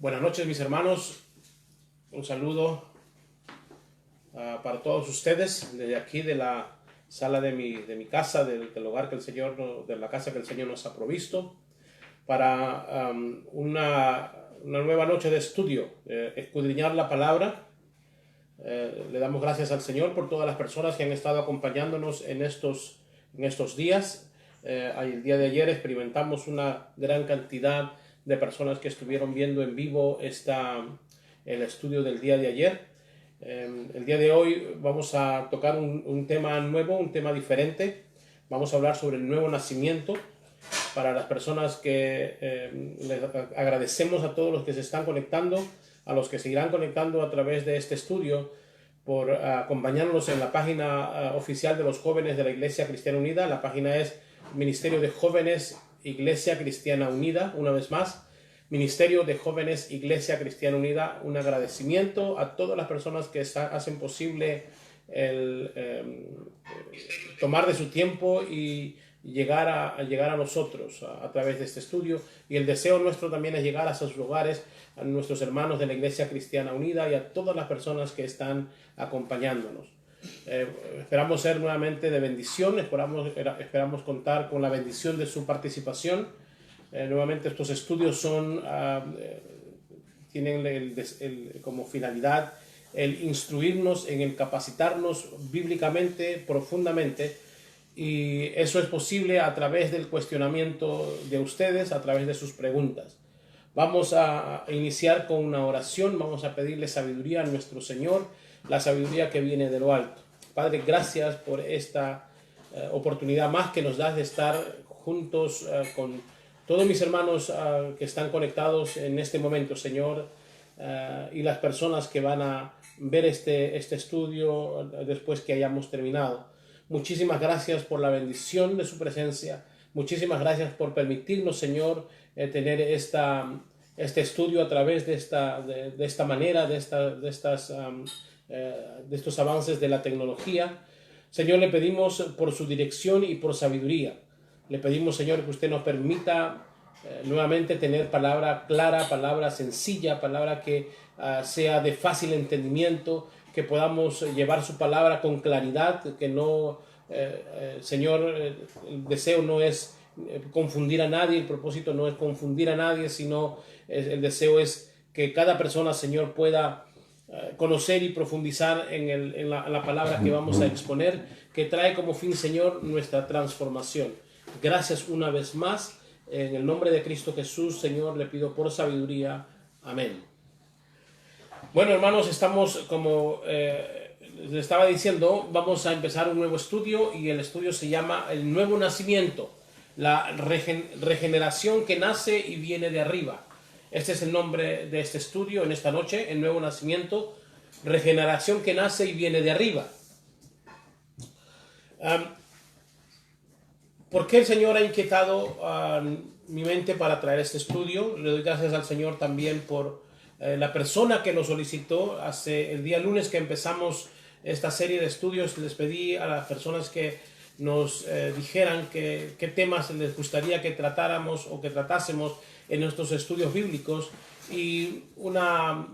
Buenas noches, mis hermanos. Un saludo para todos ustedes desde aquí de la sala de mi casa, del hogar que el Señor, de la casa que el Señor nos ha provisto, para una nueva noche de estudio, escudriñar la palabra. Le damos gracias al Señor por todas las personas que han estado acompañándonos en estos días. El día de ayer experimentamos una gran cantidad de personas que estuvieron viendo en vivo el estudio del día de ayer. El día de hoy vamos a tocar un tema nuevo, un tema diferente. Vamos a hablar sobre el nuevo nacimiento. Para las personas que les agradecemos a todos los que se están conectando, a los que seguirán conectando a través de este estudio, por acompañarnos en la página oficial de los jóvenes de la Iglesia Cristiana Unida. La página es Ministerio de Jóvenes Iglesia Cristiana Unida. Una vez más, Ministerio de Jóvenes Iglesia Cristiana Unida. Un agradecimiento a todas las personas que hacen posible tomar de su tiempo y llegar a nosotros a través de este estudio. Y el deseo nuestro también es llegar a sus lugares, a nuestros hermanos de la Iglesia Cristiana Unida y a todas las personas que están acompañándonos. Esperamos ser nuevamente de bendición, esperamos contar con la bendición de su participación. Nuevamente estos estudios tienen como finalidad el instruirnos, en el capacitarnos bíblicamente, profundamente, y eso es posible a través del cuestionamiento de ustedes, a través de sus preguntas. Vamos a iniciar con una oración. Vamos a pedirle sabiduría a nuestro Señor, la sabiduría que viene de lo alto. Padre, gracias por esta oportunidad más que nos das de estar juntos con todos mis hermanos que están conectados en este momento, Señor, y las personas que van a ver este estudio después que hayamos terminado. Muchísimas gracias por la bendición de su presencia. Muchísimas gracias por permitirnos, Señor, tener este estudio a través de esta manera, de estos avances de la tecnología. Señor, le pedimos por su dirección y por sabiduría. Le pedimos, Señor, que usted nos permita nuevamente tener palabra clara, palabra sencilla, palabra que sea de fácil entendimiento, que podamos llevar su palabra con claridad, que no, Señor, el deseo no es confundir a nadie, el propósito no es confundir a nadie, sino el deseo es que cada persona, Señor, pueda conocer y profundizar en la palabra que vamos a exponer, que trae como fin, Señor, nuestra transformación. Gracias una vez más, en el nombre de Cristo Jesús, Señor, le pido por sabiduría. Amén. Bueno, hermanos, estamos, como les estaba diciendo, vamos a empezar un nuevo estudio, y el estudio se llama El Nuevo Nacimiento, la regeneración que nace y viene de arriba. Este es el nombre de este estudio en esta noche, El Nuevo Nacimiento, regeneración que nace y viene de arriba. ¿Por qué el Señor ha inquietado mi mente para traer este estudio? Le doy gracias al Señor también por la persona que lo solicitó. Hace el día lunes que empezamos esta serie de estudios, les pedí a las personas que nos dijeran qué temas les gustaría que tratáramos o que tratásemos en nuestros estudios bíblicos, y una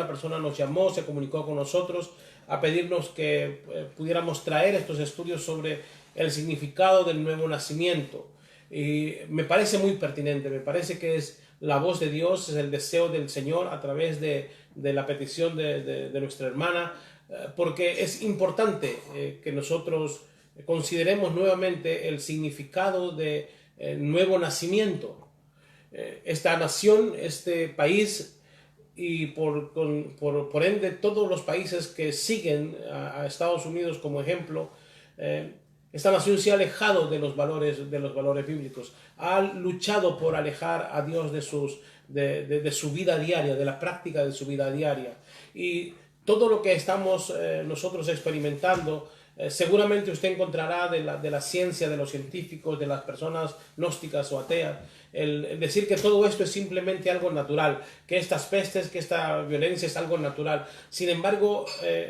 persona nos llamó, se comunicó con nosotros a pedirnos que pudiéramos traer estos estudios sobre el significado del nuevo nacimiento. Y me parece muy pertinente, me parece que es la voz de Dios, es el deseo del Señor a través de la petición de nuestra hermana, porque es importante que nosotros consideremos nuevamente el significado de nuevo nacimiento. Esta nación, este país, y por ende todos los países que siguen a Estados Unidos como ejemplo, esta nación se ha alejado de los valores bíblicos, ha luchado por alejar a Dios de su vida diaria, de la práctica de su vida diaria. Y todo lo que estamos nosotros experimentando, seguramente usted encontrará de la ciencia, de los científicos, de las personas gnósticas o ateas, el decir que todo esto es simplemente algo natural, que estas pestes, que esta violencia es algo natural. Sin embargo,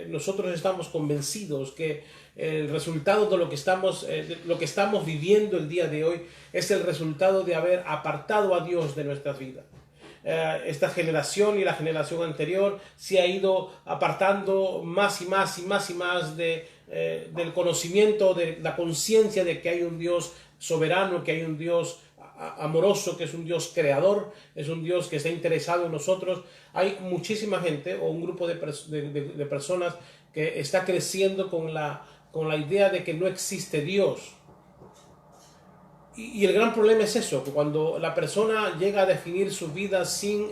nosotros estamos convencidos que el resultado de lo que estamos viviendo el día de hoy es el resultado de haber apartado a Dios de nuestras vidas. esta generación y la generación anterior se ha ido apartando más y más y más y más del conocimiento, de la conciencia de que hay un Dios soberano, que hay un Dios amoroso, que es un Dios creador, es un Dios que está interesado en nosotros. Hay muchísima gente o un grupo de personas que está creciendo con la idea de que no existe Dios. Y el gran problema es eso, que cuando la persona llega a definir su vida sin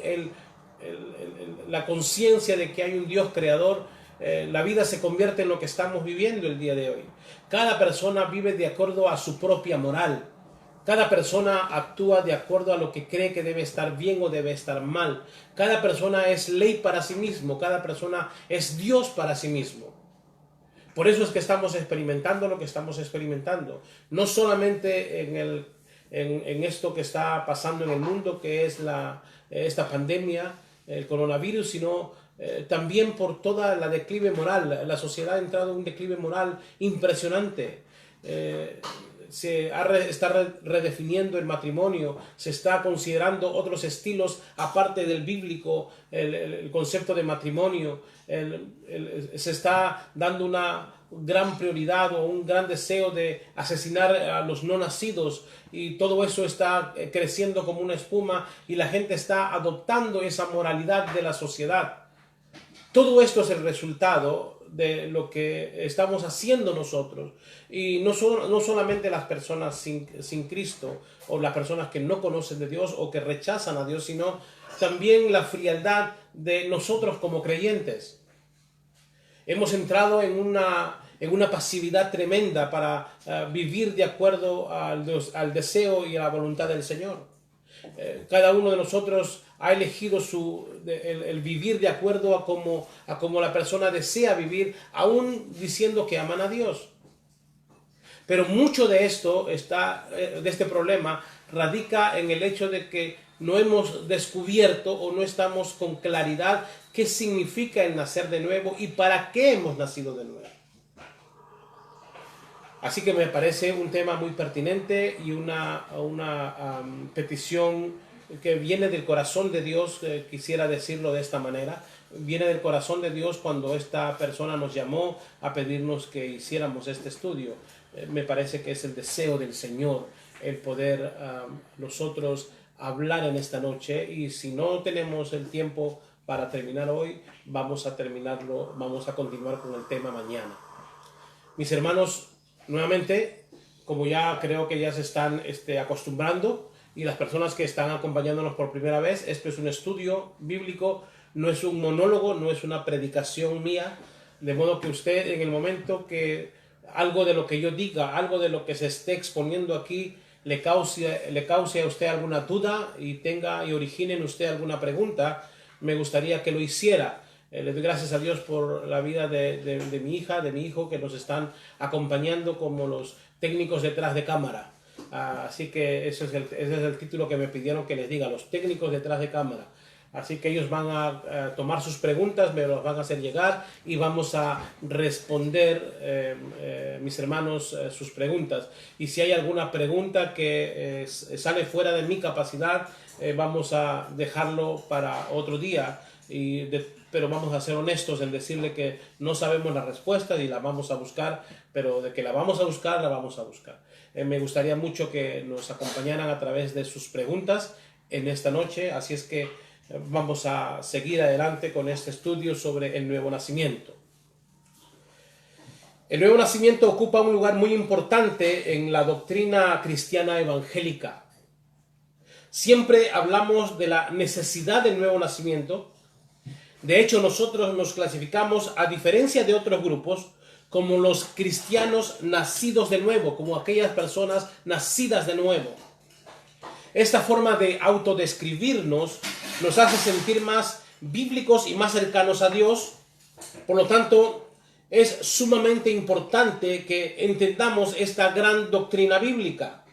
la conciencia de que hay un Dios creador, la vida se convierte en lo que estamos viviendo el día de hoy. Cada persona vive de acuerdo a su propia moral. Cada persona actúa de acuerdo a lo que cree que debe estar bien o debe estar mal. Cada persona es ley para sí mismo. Cada persona es Dios para sí mismo. Por eso es que estamos experimentando lo que estamos experimentando. No solamente en esto que está pasando en el mundo, que es esta pandemia, el coronavirus, sino también por toda la declive moral. La sociedad ha entrado en un declive moral impresionante. Está redefiniendo el matrimonio, se está considerando otros estilos aparte del bíblico, el concepto de matrimonio, se está dando una gran prioridad o un gran deseo de asesinar a los no nacidos, y todo eso está creciendo como una espuma y la gente está adoptando esa moralidad de la sociedad. Todo esto es el resultado de lo que estamos haciendo nosotros, y no solamente las personas sin Cristo o las personas que no conocen de Dios o que rechazan a Dios, sino también la frialdad de nosotros como creyentes. Hemos entrado en una pasividad tremenda para vivir de acuerdo al deseo y a la voluntad del Señor. Cada uno de nosotros ha elegido el vivir de acuerdo a como la persona desea vivir, aún diciendo que aman a Dios. Pero mucho de este problema radica en el hecho de que no hemos descubierto o no estamos con claridad qué significa el nacer de nuevo y para qué hemos nacido de nuevo. Así que me parece un tema muy pertinente y una petición que viene del corazón de Dios, quisiera decirlo de esta manera. Viene del corazón de Dios cuando esta persona nos llamó a pedirnos que hiciéramos este estudio. Me parece que es el deseo del Señor el poder nosotros hablar en esta noche, y si no tenemos el tiempo para terminar hoy, vamos a continuar con el tema mañana. Mis hermanos, nuevamente, como ya creo que ya se están acostumbrando, y las personas que están acompañándonos por primera vez, esto es un estudio bíblico, no es un monólogo, no es una predicación mía, de modo que usted, en el momento que algo de lo que yo diga, algo de lo que se esté exponiendo aquí le cause a usted alguna duda y origine en usted alguna pregunta, me gustaría que lo hiciera. Le doy gracias a Dios por la vida de mi hija, de mi hijo, que nos están acompañando como los técnicos detrás de cámara. Así que ese es el título que me pidieron que les diga, los técnicos detrás de cámara. Así que ellos van a tomar sus preguntas, me los van a hacer llegar y vamos a responder, mis hermanos, sus preguntas. Y si hay alguna pregunta que sale fuera de mi capacidad, vamos a dejarlo para otro día. Pero vamos a ser honestos en decirle que no sabemos la respuesta y la vamos a buscar, pero de que la vamos a buscar, la vamos a buscar. Me gustaría mucho que nos acompañaran a través de sus preguntas en esta noche, así es que vamos a seguir adelante con este estudio sobre el nuevo nacimiento. El nuevo nacimiento ocupa un lugar muy importante en la doctrina cristiana evangélica. Siempre hablamos de la necesidad del nuevo nacimiento. De hecho, nosotros nos clasificamos, a diferencia de otros grupos, como los cristianos nacidos de nuevo, como aquellas personas nacidas de nuevo. Esta forma de autodescribirnos nos hace sentir más bíblicos y más cercanos a Dios. Por lo tanto, es sumamente importante que entendamos esta gran doctrina bíblica.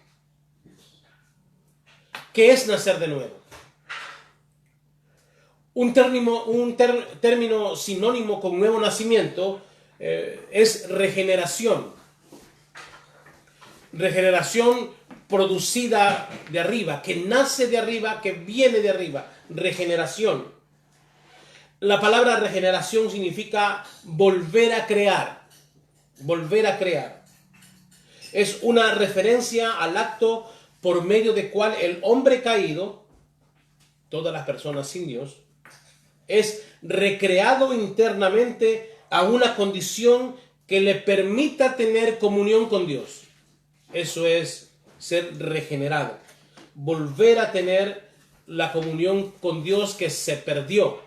¿Qué es nacer de nuevo? Un término sinónimo con nuevo nacimiento es regeneración. Regeneración producida de arriba, que nace de arriba, que viene de arriba. Regeneración. La palabra regeneración significa volver a crear. Volver a crear. Es una referencia al acto por medio del cual el hombre caído, todas las personas sin Dios, es recreado internamente a una condición que le permita tener comunión con Dios. Eso es ser regenerado. Volver a tener la comunión con Dios que se perdió.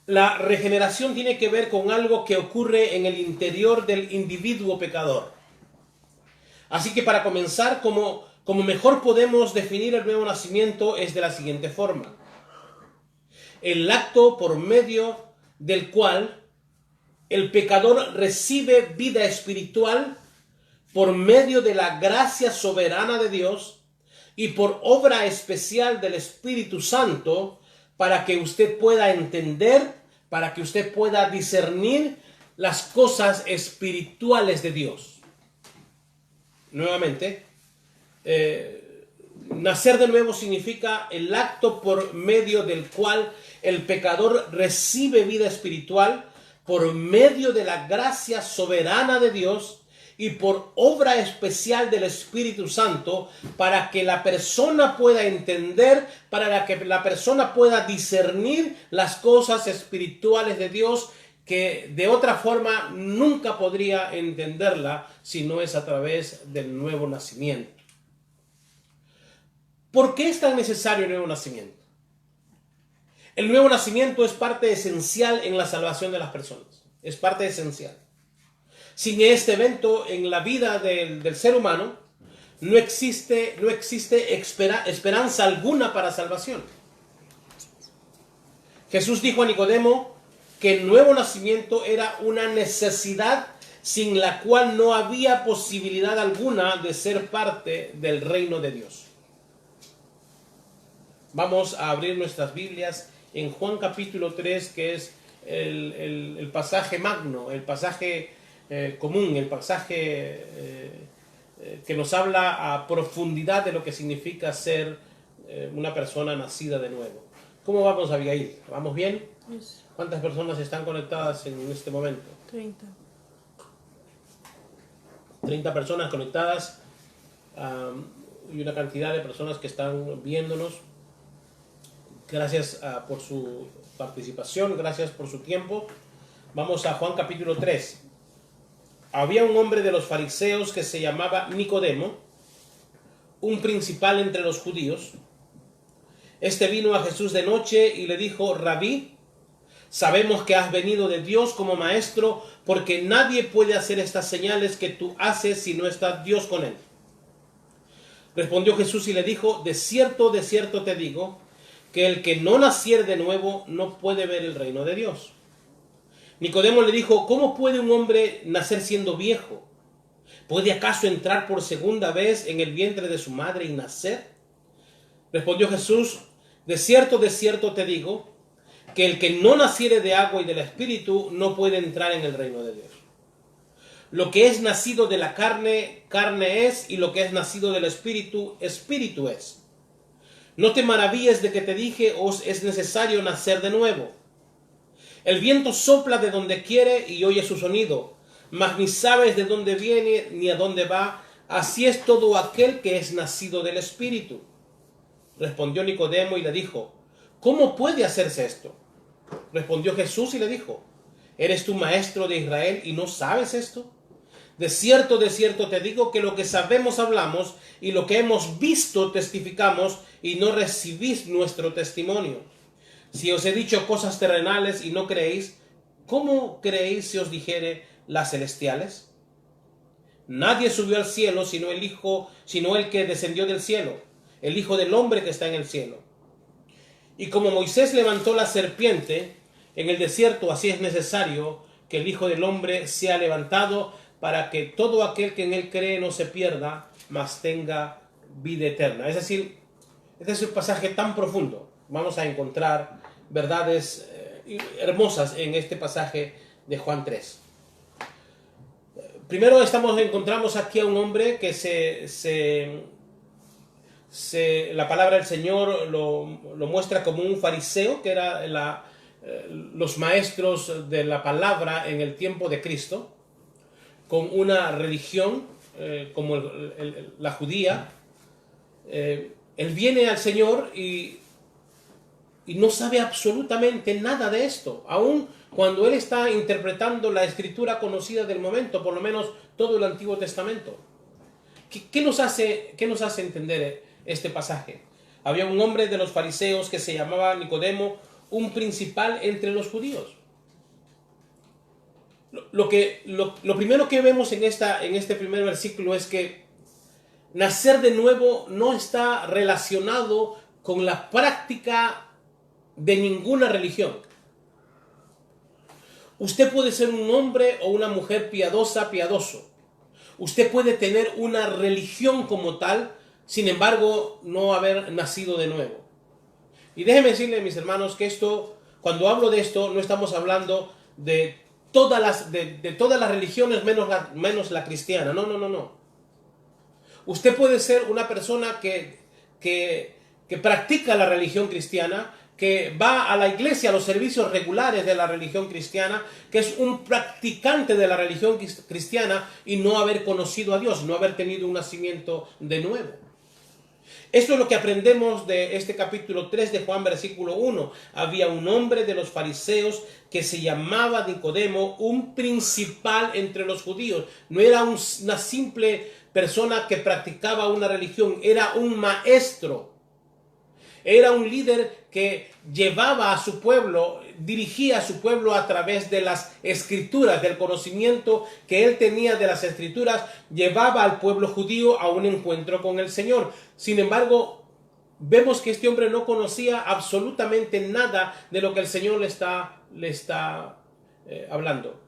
La regeneración tiene que ver con algo que ocurre en el interior del individuo pecador. Así que para comenzar, como mejor podemos definir el nuevo nacimiento es de la siguiente forma. El acto por medio del cual el pecador recibe vida espiritual por medio de la gracia soberana de Dios y por obra especial del Espíritu Santo para que usted pueda entender, para que usted pueda discernir las cosas espirituales de Dios. Nuevamente, nacer de nuevo significa el acto por medio del cual el pecador recibe vida espiritual por medio de la gracia soberana de Dios y por obra especial del Espíritu Santo para que la persona pueda entender, para que la persona pueda discernir las cosas espirituales de Dios que de otra forma nunca podría entenderla si no es a través del nuevo nacimiento. ¿Por qué es tan necesario el nuevo nacimiento? El nuevo nacimiento es parte esencial en la salvación de las personas. Es parte esencial. Sin este evento en la vida del ser humano, no existe esperanza alguna para salvación. Jesús dijo a Nicodemo que el nuevo nacimiento era una necesidad sin la cual no había posibilidad alguna de ser parte del reino de Dios. Vamos a abrir nuestras Biblias en Juan capítulo 3, que es el pasaje magno, el pasaje común, el pasaje que nos habla a profundidad de lo que significa ser una persona nacida de nuevo. ¿Cómo vamos, Abigail? ¿Vamos bien? Yes. ¿Cuántas personas están conectadas en este momento? 30. 30 personas conectadas y una cantidad de personas que están viéndonos. Gracias por su participación, gracias por su tiempo. Vamos a Juan capítulo 3. Había un hombre de los fariseos que se llamaba Nicodemo, un principal entre los judíos. Este vino a Jesús de noche y le dijo: Rabí, sabemos que has venido de Dios como maestro, porque nadie puede hacer estas señales que tú haces si no está Dios con él. Respondió Jesús y le dijo: de cierto te digo, que el que no naciere de nuevo no puede ver el reino de Dios. Nicodemo le dijo: ¿cómo puede un hombre nacer siendo viejo? ¿Puede acaso entrar por segunda vez en el vientre de su madre y nacer? Respondió Jesús: de cierto te digo, que el que no naciere de agua y del Espíritu no puede entrar en el reino de Dios. Lo que es nacido de la carne, carne es, y lo que es nacido del Espíritu, Espíritu es. No te maravilles de que te dije: os es necesario nacer de nuevo. El viento sopla de donde quiere y oye su sonido, mas ni sabes de dónde viene ni a dónde va. Así es todo aquel que es nacido del Espíritu. Respondió Nicodemo y le dijo: ¿cómo puede hacerse esto? Respondió Jesús y le dijo: ¿eres tú maestro de Israel y no sabes esto? De cierto te digo que lo que sabemos hablamos y lo que hemos visto testificamos y no recibís nuestro testimonio. Si os he dicho cosas terrenales y no creéis, ¿cómo creéis si os dijere las celestiales? Nadie subió al cielo sino el que descendió del cielo, el Hijo del Hombre que está en el cielo. Y como Moisés levantó la serpiente en el desierto, así es necesario que el Hijo del Hombre sea levantado, para que todo aquel que en él cree no se pierda, mas tenga vida eterna. Es decir, este es un pasaje tan profundo. Vamos a encontrar verdades hermosas en este pasaje de Juan 3. Primero encontramos aquí a un hombre que la palabra del Señor lo muestra como un fariseo, que era los maestros de la palabra en el tiempo de Cristo, con una religión como la judía. Él viene al Señor y no sabe absolutamente nada de esto, aun cuando él está interpretando la escritura conocida del momento, por lo menos todo el Antiguo Testamento. ¿Qué nos hace entender este pasaje? Había un hombre de los fariseos que se llamaba Nicodemo, un principal entre los judíos. Lo primero que vemos en este primer versículo es que nacer de nuevo no está relacionado con la práctica de ninguna religión. Usted puede ser un hombre o una mujer piadoso. Usted puede tener una religión como tal, sin embargo, no haber nacido de nuevo. Y déjenme decirle, mis hermanos, que cuando hablo de esto, no estamos hablando de todas las religiones menos la cristiana. No. Usted puede ser una persona que practica la religión cristiana, que va a la iglesia, a los servicios regulares de la religión cristiana, que es un practicante de la religión cristiana y no haber conocido a Dios, no haber tenido un nacimiento de nuevo. Esto es lo que aprendemos de este capítulo 3 de Juan, versículo 1. Había un hombre de los fariseos que se llamaba Nicodemo, un principal entre los judíos. No era una simple persona que practicaba una religión, era un maestro. Era un líder que llevaba a su pueblo, dirigía a su pueblo a través de las escrituras, del conocimiento que él tenía de las escrituras, llevaba al pueblo judío a un encuentro con el Señor. Sin embargo, vemos que este hombre no conocía absolutamente nada de lo que el Señor le está hablando.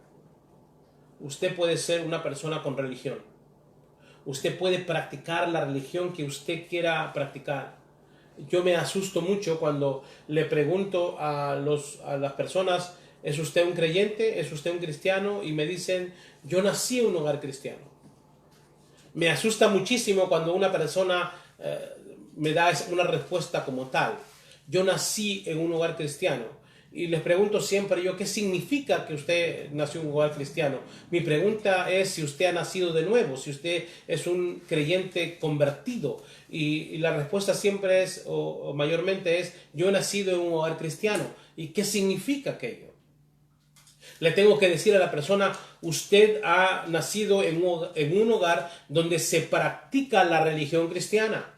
Usted puede ser una persona con religión. Usted puede practicar la religión que usted quiera practicar. Yo me asusto mucho cuando le pregunto a las personas, ¿es usted un creyente? ¿Es usted un cristiano? Y me dicen, yo nací en un hogar cristiano. Me asusta muchísimo cuando una persona me da una respuesta como tal. Yo nací en un hogar cristiano. Y les pregunto siempre yo, ¿qué significa que usted nació en un hogar cristiano? Mi pregunta es si usted ha nacido de nuevo, si usted es un creyente convertido. Y la respuesta siempre es, o mayormente es, yo he nacido en un hogar cristiano. ¿Y qué significa aquello? Le tengo que decir a la persona, usted ha nacido en un hogar donde se practica la religión cristiana.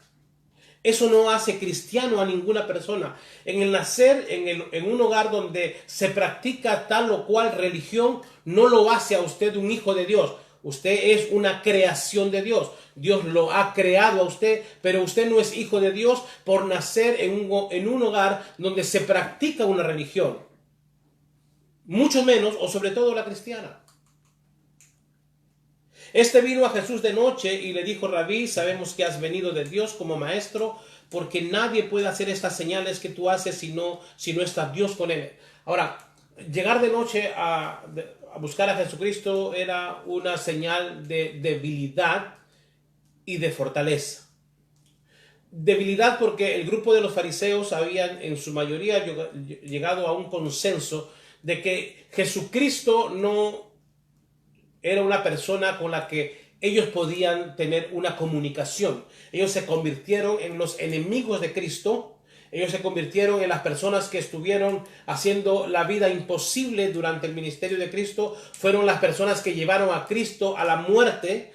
Eso no hace cristiano a ninguna persona. En el nacer en un hogar donde se practica tal o cual religión, no lo hace a usted un hijo de Dios. Usted es una creación de Dios. Dios lo ha creado a usted, pero usted no es hijo de Dios por nacer en un hogar donde se practica una religión. Mucho menos, o sobre todo la cristiana. Este vino a Jesús de noche y le dijo, Rabí, sabemos que has venido de Dios como maestro, porque nadie puede hacer estas señales que tú haces si no está Dios con él. Ahora, llegar de noche a buscar a Jesucristo era una señal de debilidad y de fortaleza. Debilidad porque el grupo de los fariseos habían en su mayoría llegado a un consenso de que Jesucristo no era una persona con la que ellos podían tener una comunicación. Ellos se convirtieron en los enemigos de Cristo. Ellos se convirtieron en las personas que estuvieron haciendo la vida imposible durante el ministerio de Cristo. Fueron las personas que llevaron a Cristo a la muerte.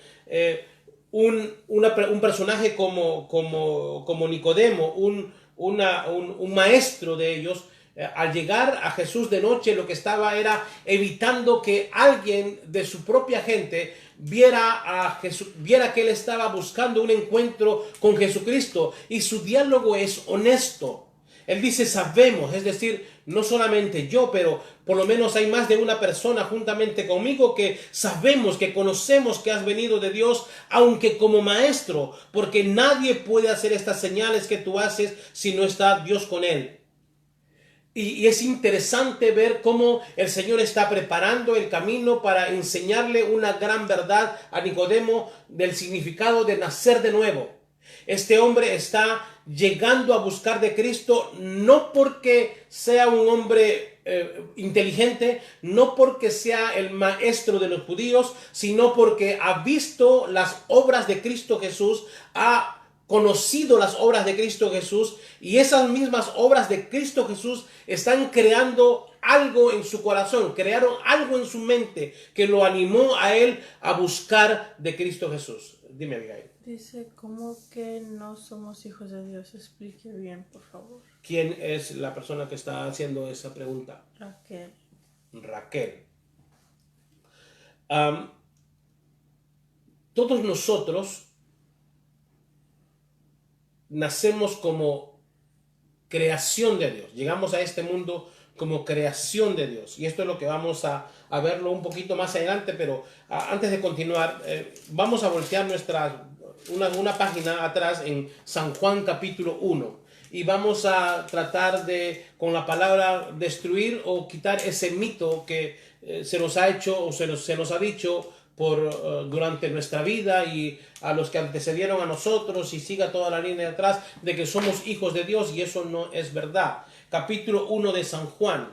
Un personaje como Nicodemo, un maestro de ellos, al llegar a Jesús de noche, lo que estaba era evitando que alguien de su propia gente viera que él estaba buscando un encuentro con Jesucristo. Y su diálogo es honesto. Él dice, sabemos, es decir, no solamente yo, pero por lo menos hay más de una persona juntamente conmigo que sabemos, que conocemos que has venido de Dios, aunque como maestro, porque nadie puede hacer estas señales que tú haces si no está Dios con él. Y es interesante ver cómo el Señor está preparando el camino para enseñarle una gran verdad a Nicodemo del significado de nacer de nuevo. Este hombre está llegando a buscar de Cristo no porque sea un hombre inteligente, no porque sea el maestro de los judíos, sino porque ha visto las obras de Cristo Jesús, ha conocido las obras de Cristo Jesús, y esas mismas obras de Cristo Jesús están creando algo en su corazón, crearon algo en su mente que lo animó a él a buscar de Cristo Jesús. Dime, Abigail. Dice, ¿cómo que no somos hijos de Dios? Explique bien, por favor. ¿Quién es la persona que está haciendo esa pregunta? Raquel. Raquel. Todos nosotros nacemos como creación de Dios. Llegamos a este mundo como creación de Dios. Y esto es lo que vamos a verlo un poquito más adelante, pero antes de continuar, vamos a voltear una página atrás en San Juan capítulo 1. Y vamos a tratar de, con la palabra, destruir o quitar ese mito que se nos ha hecho o se nos ha dicho durante nuestra vida y a los que antecedieron a nosotros, y siga toda la línea de atrás, de que somos hijos de Dios, y eso no es verdad. Capítulo 1 de San Juan,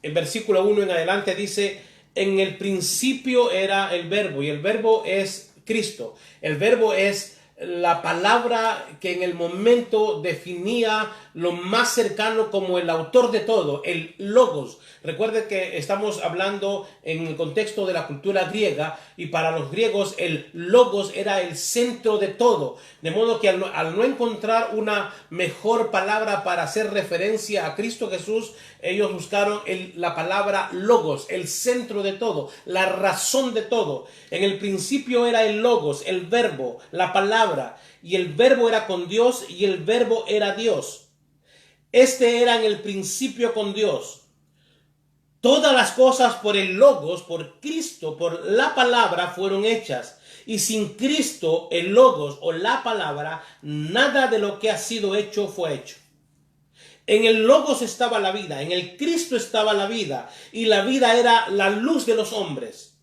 el versículo 1 en adelante dice: en el principio era el verbo, y el verbo es Cristo. El verbo es la palabra que en el momento definía lo más cercano como el autor de todo, el logos. Recuerde que estamos hablando en el contexto de la cultura griega, y para los griegos el logos era el centro de todo. De modo que al no encontrar una mejor palabra para hacer referencia a Cristo Jesús, ellos buscaron la palabra logos, el centro de todo, la razón de todo. En el principio era el logos, el verbo, la palabra, y el verbo era con Dios y el verbo era Dios. Este era en el principio con Dios. Todas las cosas por el logos, por Cristo, por la palabra fueron hechas. Y sin Cristo, el logos o la palabra, nada de lo que ha sido hecho fue hecho. En el logos estaba la vida, en el Cristo estaba la vida, y la vida era la luz de los hombres.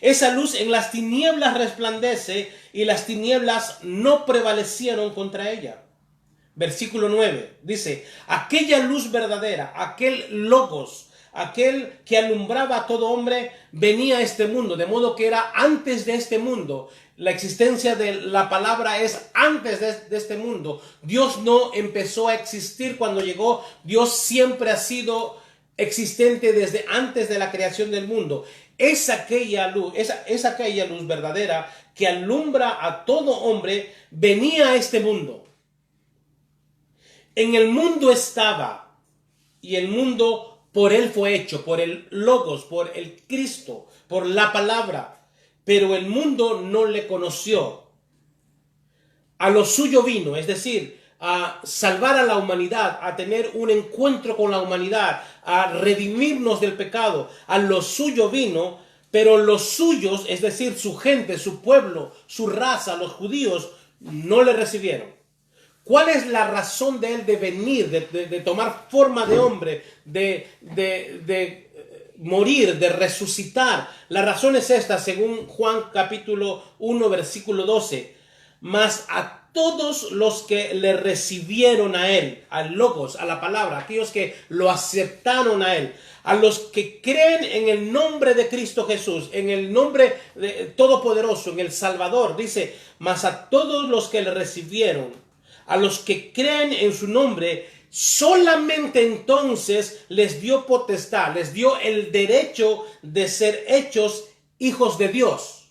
Esa luz en las tinieblas resplandece, y las tinieblas no prevalecieron contra ella. Versículo 9 dice: aquella luz verdadera, aquel logos, aquel que alumbraba a todo hombre, venía a este mundo, de modo que era antes de este mundo. La existencia de la palabra es antes de este mundo. Dios no empezó a existir cuando llegó. Dios siempre ha sido existente desde antes de la creación del mundo. Es aquella luz, es aquella luz verdadera que alumbra a todo hombre, venía a este mundo. En el mundo estaba, y el mundo por él fue hecho, por el logos, por el Cristo, por la palabra. Pero el mundo no le conoció. A lo suyo vino, es decir, a salvar a la humanidad, a tener un encuentro con la humanidad, a redimirnos del pecado. A lo suyo vino, pero los suyos, es decir, su gente, su pueblo, su raza, los judíos, no le recibieron. ¿Cuál es la razón de él de venir, de tomar forma de hombre, de morir, de resucitar? La razón es esta, según Juan capítulo 1, versículo 12. Mas a todos los que le recibieron a él, al logos, a la palabra, aquellos que lo aceptaron a él, a los que creen en el nombre de Cristo Jesús, en el nombre todopoderoso, en el Salvador, dice: mas a todos los que le recibieron, a los que creen en su nombre, solamente entonces les dio potestad, les dio el derecho de ser hechos hijos de Dios.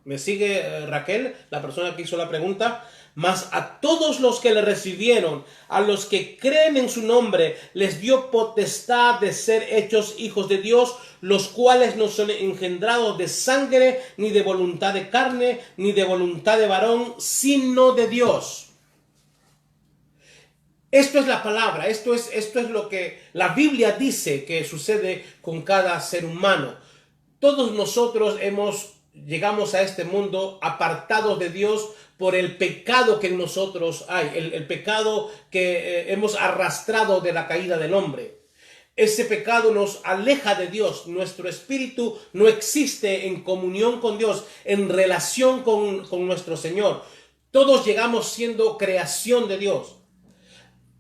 ¿Me sigue, Raquel, la persona que hizo la pregunta? Mas a todos los que le recibieron, a los que creen en su nombre, les dio potestad de ser hechos hijos de Dios, los cuales no son engendrados de sangre, ni de voluntad de carne, ni de voluntad de varón, sino de Dios. Esto es la palabra, esto es lo que la Biblia dice que sucede con cada ser humano. Todos nosotros hemos llegamos a este mundo apartados de Dios por el pecado que en nosotros hay, el pecado que hemos arrastrado de la caída del hombre. Ese pecado nos aleja de Dios. Nuestro espíritu no existe en comunión con Dios, en relación con nuestro Señor. Todos llegamos siendo creación de Dios.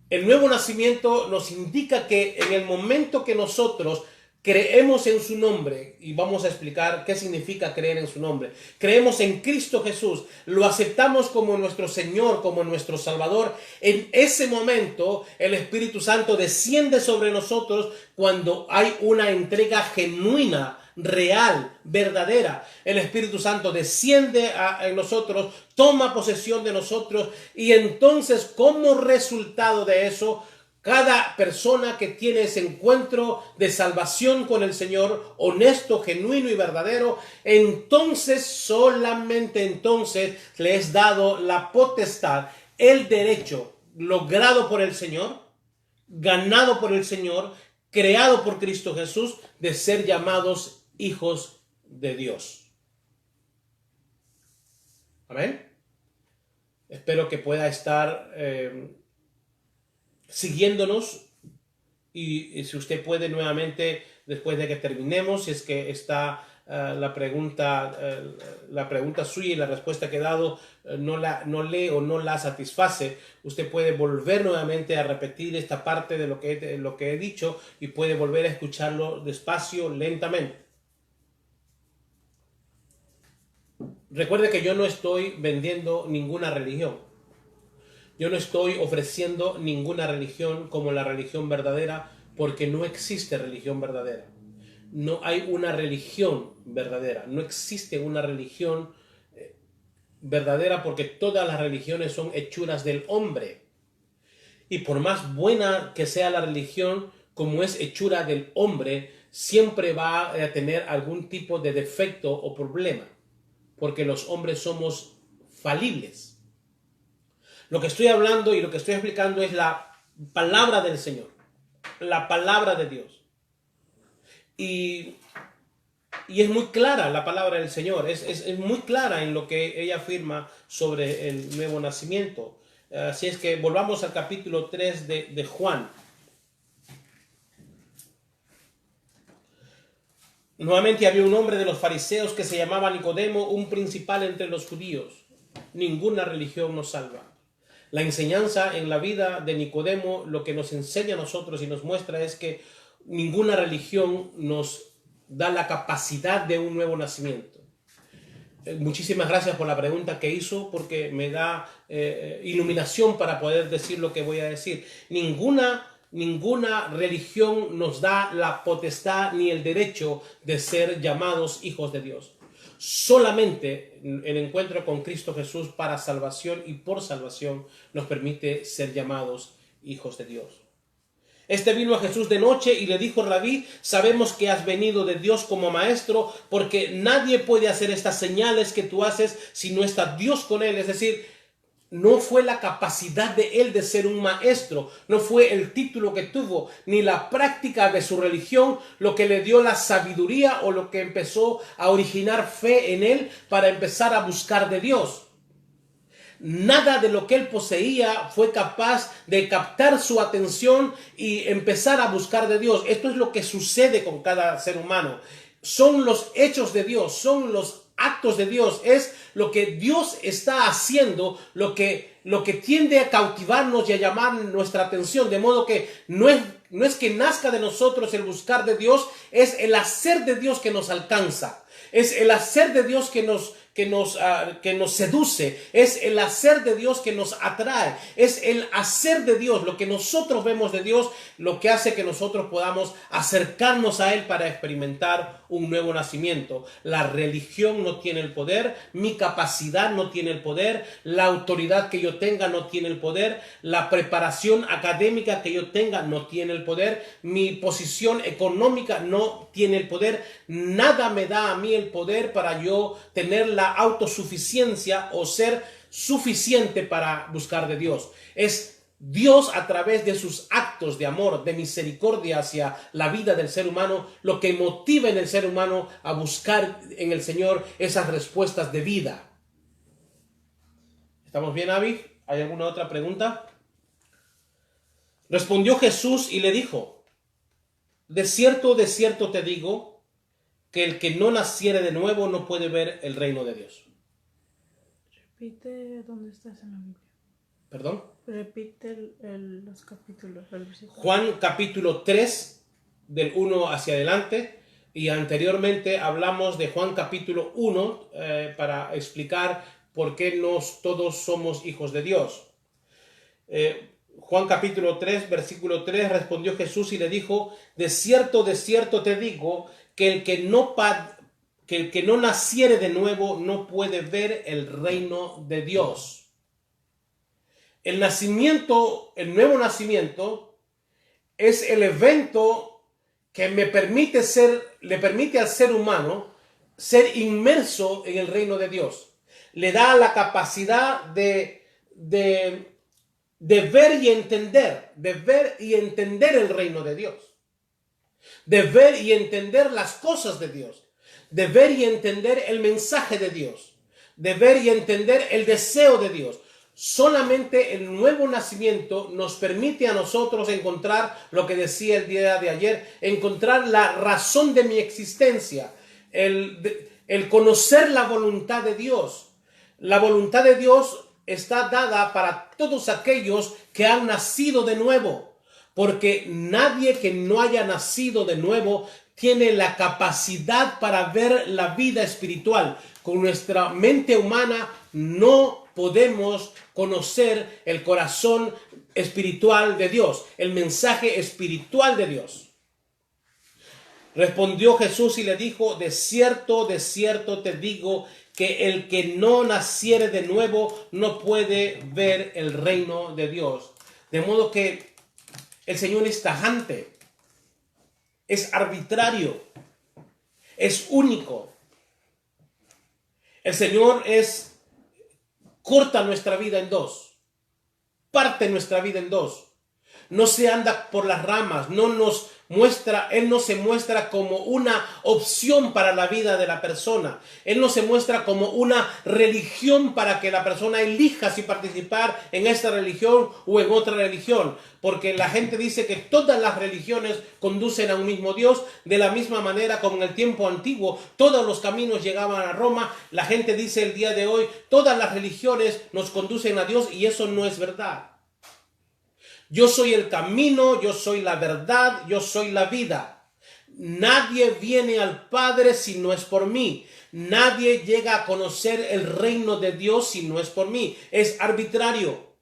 El nuevo nacimiento nos indica que en el momento que nosotros creemos en su nombre, y vamos a explicar qué significa creer en su nombre, creemos en Cristo Jesús, lo aceptamos como nuestro Señor, como nuestro Salvador, en ese momento el Espíritu Santo desciende sobre nosotros cuando hay una entrega genuina, real, verdadera. El Espíritu Santo desciende en nosotros, toma posesión de nosotros, y entonces como resultado de eso, cada persona que tiene ese encuentro de salvación con el Señor, honesto, genuino y verdadero, entonces, solamente entonces, le es dado la potestad, el derecho, logrado por el Señor, ganado por el Señor, creado por Cristo Jesús, de ser llamados hijos de Dios. Amén. Espero que pueda estar siguiéndonos, y si usted puede nuevamente, después de que terminemos, si es que está la pregunta suya y la respuesta que he dado no lee o no la satisface, usted puede volver nuevamente a repetir esta parte de lo que he dicho, y puede volver a escucharlo despacio, lentamente. Recuerde que yo no estoy vendiendo ninguna religión. Yo no estoy ofreciendo ninguna religión como la religión verdadera, porque no existe religión verdadera. No hay una religión verdadera. No existe una religión verdadera, porque todas las religiones son hechuras del hombre. Y por más buena que sea la religión, como es hechura del hombre, siempre va a tener algún tipo de defecto o problema, porque los hombres somos falibles. Lo que estoy hablando y lo que estoy explicando es la palabra del Señor, la palabra de Dios. Y es muy clara la palabra del Señor, es muy clara en lo que ella afirma sobre el nuevo nacimiento. Así es que volvamos al capítulo 3 de Juan. Nuevamente había un hombre de los fariseos que se llamaba Nicodemo, un principal entre los judíos. Ninguna religión nos salva. La enseñanza en la vida de Nicodemo, lo que nos enseña a nosotros y nos muestra, es que ninguna religión nos da la capacidad de un nuevo nacimiento. Muchísimas gracias por la pregunta que hizo, porque me da iluminación para poder decir lo que voy a decir. Ninguna religión nos da la potestad ni el derecho de ser llamados hijos de Dios. Solamente el encuentro con Cristo Jesús para salvación y por salvación nos permite ser llamados hijos de Dios. Este vino a Jesús de noche y le dijo: Rabí, sabemos que has venido de Dios como maestro, porque nadie puede hacer estas señales que tú haces si no está Dios con él. Es decir, no fue la capacidad de él de ser un maestro, no fue el título que tuvo, ni la práctica de su religión lo que le dio la sabiduría o lo que empezó a originar fe en él para empezar a buscar de Dios. Nada de lo que él poseía fue capaz de captar su atención y empezar a buscar de Dios. Esto es lo que sucede con cada ser humano. Son los hechos de Dios, son los actos de Dios, es lo que Dios está haciendo, lo que tiende a cautivarnos y a llamar nuestra atención, de modo que no es que nazca de nosotros el buscar de Dios, es el hacer de Dios que nos alcanza, es el hacer de Dios que nos seduce, es el hacer de Dios que nos atrae, es el hacer de Dios, lo que nosotros vemos de Dios, lo que hace que nosotros podamos acercarnos a Él para experimentar un nuevo nacimiento. La religión no tiene el poder, mi capacidad no tiene el poder, la autoridad que yo tenga no tiene el poder, la preparación académica que yo tenga no tiene el poder, mi posición económica no tiene el poder, nada me da a mí el poder para yo tener la autosuficiencia o ser suficiente para buscar de Dios. Es Dios, a través de sus actos de amor, de misericordia hacia la vida del ser humano, lo que motiva en el ser humano a buscar en el Señor esas respuestas de vida. ¿Estamos bien, Abby? ¿Hay alguna otra pregunta? Respondió Jesús y le dijo: de cierto te digo, que el que no naciere de nuevo no puede ver el reino de Dios. Repite dónde estás en la Biblia. ¿Perdón? Repite los capítulos. Juan capítulo 3, del 1 hacia adelante. Y anteriormente hablamos de Juan capítulo 1 para explicar por qué no todos somos hijos de Dios. Juan capítulo 3, versículo 3, respondió Jesús y le dijo: de cierto te digo, que el que no naciere de nuevo no puede ver el reino de Dios. El nacimiento, el nuevo nacimiento, es el evento que le permite al ser humano ser inmerso en el reino de Dios. Le da la capacidad de ver y entender el reino de Dios, de ver y entender las cosas de Dios, de ver y entender el mensaje de Dios, de ver y entender el deseo de Dios. Solamente el nuevo nacimiento nos permite a nosotros encontrar lo que decía el día de ayer, encontrar la razón de mi existencia, el conocer la voluntad de Dios. La voluntad de Dios está dada para todos aquellos que han nacido de nuevo, porque nadie que no haya nacido de nuevo tiene la capacidad para ver la vida espiritual. Con nuestra mente humana no podemos conocer el corazón espiritual de Dios, el mensaje espiritual de Dios. Respondió Jesús y le dijo: de cierto te digo, que el que no naciere de nuevo no puede ver el reino de Dios. De modo que el Señor es tajante, es arbitrario, es único. El Señor corta nuestra vida en dos, parte nuestra vida en dos. No se anda por las ramas, Él no se muestra como una opción para la vida de la persona. Él no se muestra como una religión para que la persona elija si participar en esta religión o en otra religión. Porque la gente dice que todas las religiones conducen a un mismo Dios, de la misma manera como en el tiempo antiguo todos los caminos llegaban a Roma. La gente dice el día de hoy, todas las religiones nos conducen a Dios, y eso no es verdad. Yo soy el camino, yo soy la verdad, yo soy la vida. Nadie viene al Padre si no es por mí. Nadie llega a conocer el reino de Dios si no es por mí. Es arbitrario.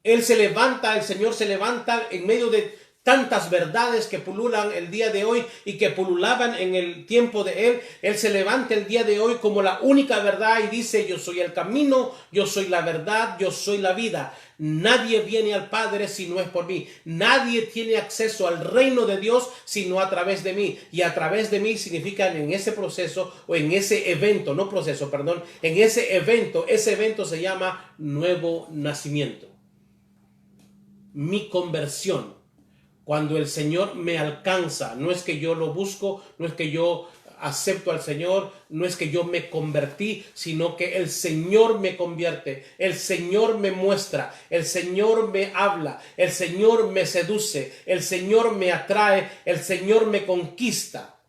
El Señor se levanta en medio de tantas verdades que pululan el día de hoy y que pululaban en el tiempo de Él. Él se levanta el día de hoy como la única verdad y dice: yo soy el camino, yo soy la verdad, yo soy la vida. Nadie viene al Padre si no es por mí. Nadie tiene acceso al reino de Dios sino a través de mí. Y a través de mí significa en ese proceso o en ese evento, en ese evento se llama nuevo nacimiento. Mi conversión. Cuando el Señor me alcanza, no es que yo lo busco, no es que yo acepto al Señor, no es que yo me convertí, sino que el Señor me convierte, el Señor me muestra, el Señor me habla, el Señor me seduce, el Señor me atrae, el Señor me conquista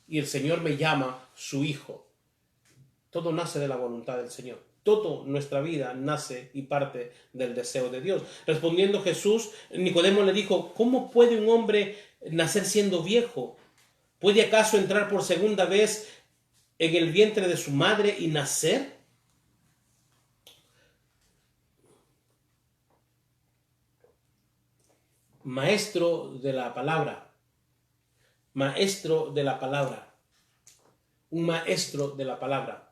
y el Señor me llama su hijo. Todo nace de la voluntad del Señor. Toda nuestra vida nace y parte del deseo de Dios. Respondiendo Jesús, Nicodemo le dijo: ¿cómo puede un hombre nacer siendo viejo? ¿Puede acaso entrar por segunda vez en el vientre de su madre y nacer? Maestro de la palabra. Maestro de la palabra. Un maestro de la palabra.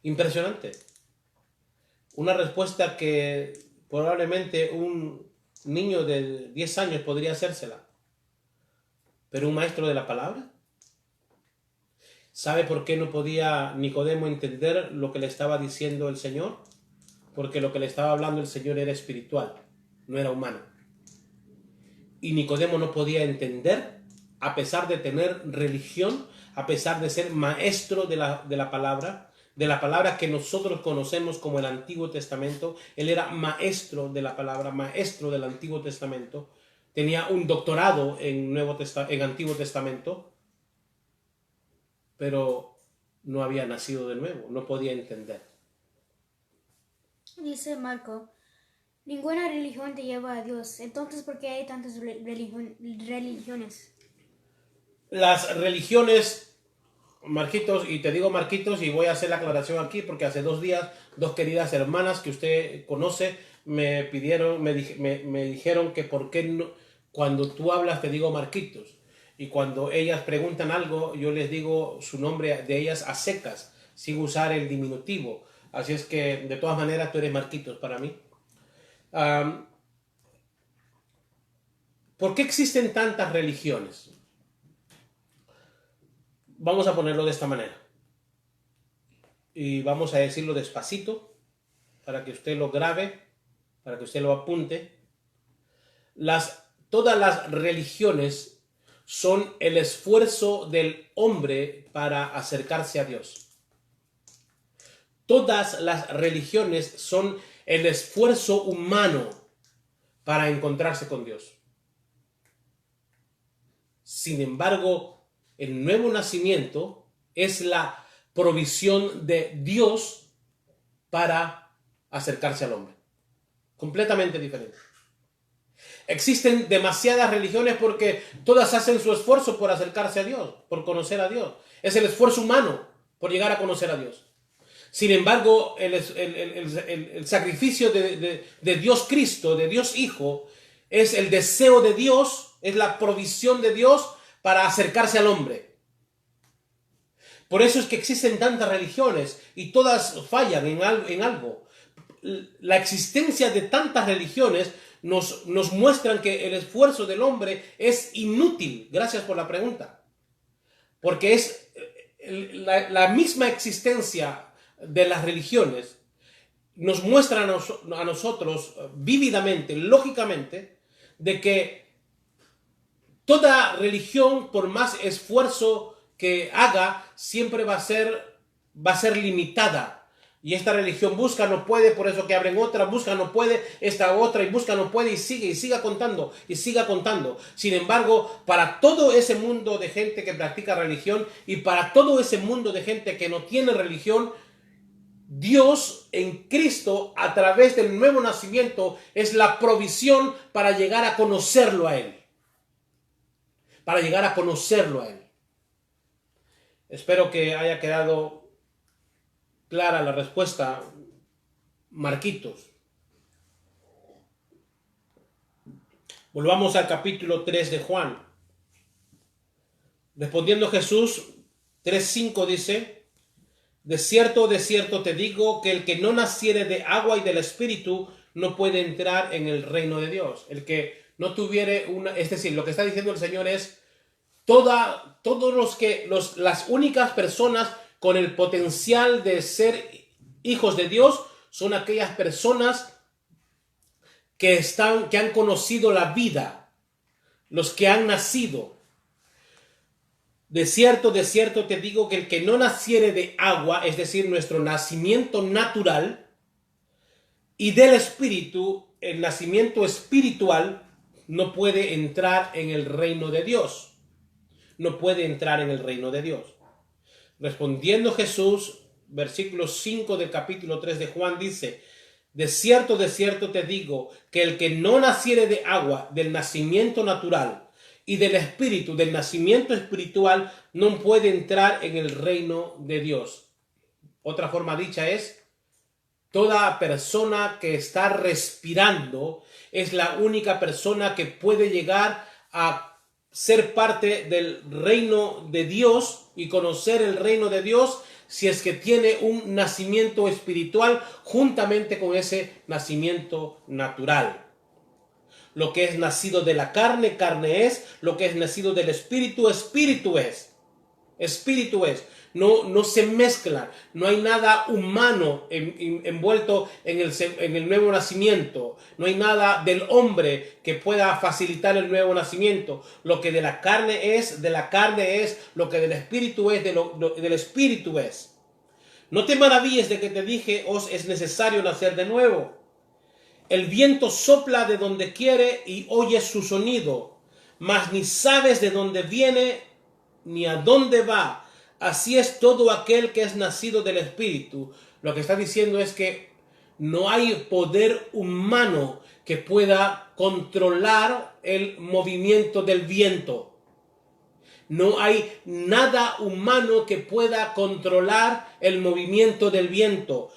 Impresionante. Una respuesta que probablemente un niño de 10 años podría hacérsela. Pero un maestro de la palabra. ¿Sabe por qué no podía Nicodemo entender lo que le estaba diciendo el Señor? porque lo que le estaba hablando el Señor era espiritual, no era humano. Y Nicodemo no podía entender, a pesar de tener religión, a pesar de ser maestro de la palabra que nosotros conocemos como el Antiguo Testamento. Él era maestro de la palabra, maestro del Antiguo Testamento. Tenía un doctorado en Antiguo Testamento, pero no había nacido de nuevo, no podía entender. Dice Marco, ninguna religión te lleva a Dios. Entonces, ¿por qué hay tantas religiones? Las religiones, Marquitos, y te digo Marquitos, y voy a hacer la aclaración aquí, porque hace 2 días, 2 queridas hermanas que usted conoce, me dijeron que por qué no, cuando tú hablas te digo Marquitos, y cuando ellas preguntan algo, yo les digo su nombre de ellas a secas, sin usar el diminutivo. Así es que, de todas maneras, tú eres Marquitos para mí. ¿Por qué existen tantas religiones? Vamos a ponerlo de esta manera. Y vamos a decirlo despacito, para que usted lo grabe, para que usted lo apunte. Todas las religiones son el esfuerzo del hombre para acercarse a Dios. Todas las religiones son el esfuerzo humano para encontrarse con Dios. Sin embargo, el nuevo nacimiento es la provisión de Dios para acercarse al hombre. Completamente diferente. Existen demasiadas religiones porque todas hacen su esfuerzo por acercarse a Dios, por conocer a Dios. Es el esfuerzo humano por llegar a conocer a Dios. Sin embargo, el sacrificio de Dios Cristo, de Dios Hijo, es el deseo de Dios, es la provisión de Dios para acercarse al hombre. Por eso es que existen tantas religiones y todas fallan en algo. La existencia de tantas religiones nos muestran que el esfuerzo del hombre es inútil. Gracias por la pregunta. Porque es la misma existencia de las religiones nos muestra a nosotros vívidamente, lógicamente, de que toda religión, por más esfuerzo que haga, siempre va a ser limitada. Y esta religión busca, no puede, por eso que abren otra, busca, no puede, esta otra, y busca, no puede, y siga contando, y siga contando. Sin embargo, para todo ese mundo de gente que practica religión, y para todo ese mundo de gente que no tiene religión, Dios en Cristo, a través del nuevo nacimiento, es la provisión para llegar a conocerlo a Él. Para llegar a conocerlo a Él. Espero que haya quedado clara la respuesta, Marquitos. Volvamos al capítulo 3 de Juan. Respondiendo Jesús, 3:5 dice: de cierto te digo que el que no naciere de agua y del Espíritu no puede entrar en el reino de Dios. El que no tuviere es decir, lo que está diciendo el Señor es las únicas personas con el potencial de ser hijos de Dios son aquellas personas que han conocido la vida, los que han nacido. De cierto te digo que el que no naciere de agua, es decir, nuestro nacimiento natural, y del Espíritu, el nacimiento espiritual, no puede entrar en el reino de Dios. No puede entrar en el reino de Dios. Respondiendo Jesús, versículo 5 del capítulo 3 de Juan dice: de cierto te digo que el que no naciere de agua, del nacimiento natural, y del Espíritu, del nacimiento espiritual, no puede entrar en el reino de Dios. Otra forma dicha es: toda persona que está respirando es la única persona que puede llegar a ser parte del reino de Dios y conocer el reino de Dios si es que tiene un nacimiento espiritual juntamente con ese nacimiento natural. Lo que es nacido de la carne, carne es. Lo que es nacido del espíritu, espíritu es. espíritu es. No se mezclan, no hay nada humano envuelto en el nuevo nacimiento, no hay nada del hombre que pueda facilitar el nuevo nacimiento. Lo que de la carne es, lo que del espíritu es, del espíritu es. No te maravilles de que te dije, os es necesario nacer de nuevo. El viento sopla de donde quiere y oyes su sonido, mas ni sabes de dónde viene ni a dónde va. Así es todo aquel que es nacido del Espíritu. Lo que está diciendo es que no hay poder humano que pueda controlar el movimiento del viento. No hay nada humano que pueda controlar el movimiento del viento.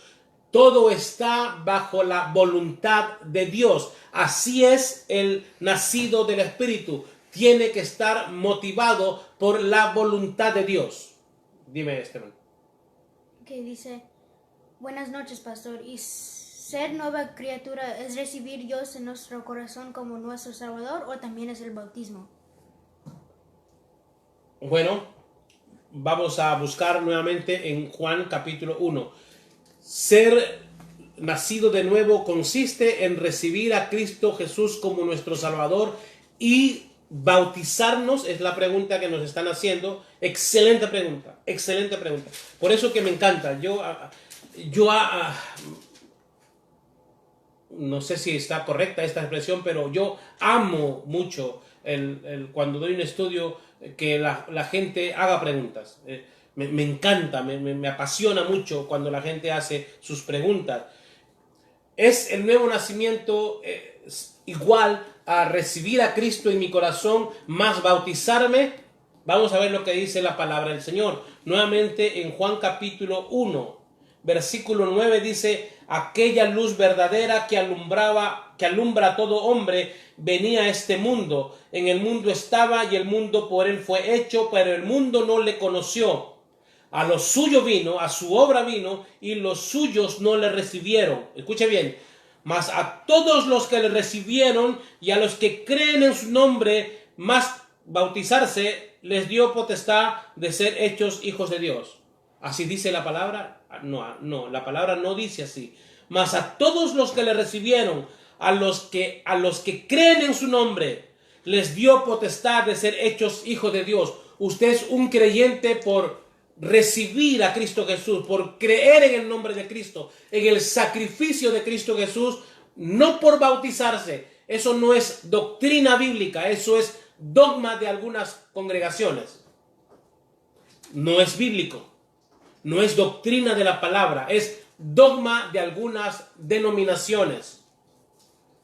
Todo está bajo la voluntad de Dios. Así es el nacido del Espíritu. Tiene que estar motivado por la voluntad de Dios. Dime, Esteban. Que dice, buenas noches, pastor. ¿Y ser nueva criatura es recibir a Dios en nuestro corazón como nuestro Salvador o también es el bautismo? Bueno, vamos a buscar nuevamente en Juan capítulo 1. Ser nacido de nuevo consiste en recibir a Cristo Jesús como nuestro Salvador y bautizarnos, es la pregunta que nos están haciendo. Excelente pregunta, excelente pregunta. Por eso que me encanta. Yo no sé si está correcta esta expresión, pero yo amo mucho cuando doy un estudio que la gente haga preguntas. Me encanta, me apasiona mucho cuando la gente hace sus preguntas. ¿Es el nuevo nacimiento igual a recibir a Cristo en mi corazón más bautizarme? Vamos a ver lo que dice la palabra del Señor. Nuevamente en Juan capítulo 1, versículo 9 dice, aquella luz verdadera que alumbra a todo hombre venía a este mundo. En el mundo estaba y el mundo por él fue hecho, pero el mundo no le conoció. A lo suyo vino, a su obra vino, y los suyos no le recibieron. Escuche bien. Mas a todos los que le recibieron y a los que creen en su nombre, más bautizarse, les dio potestad de ser hechos hijos de Dios. ¿Así dice la palabra? No, la palabra no dice así. Mas a todos los que le recibieron, a los que creen en su nombre, les dio potestad de ser hechos hijos de Dios. Usted es un creyente por recibir a Cristo Jesús, por creer en el nombre de Cristo, en el sacrificio de Cristo Jesús, no por bautizarse. Eso no es doctrina bíblica, eso es dogma de algunas congregaciones. No es bíblico, no es doctrina de la palabra, es dogma de algunas denominaciones.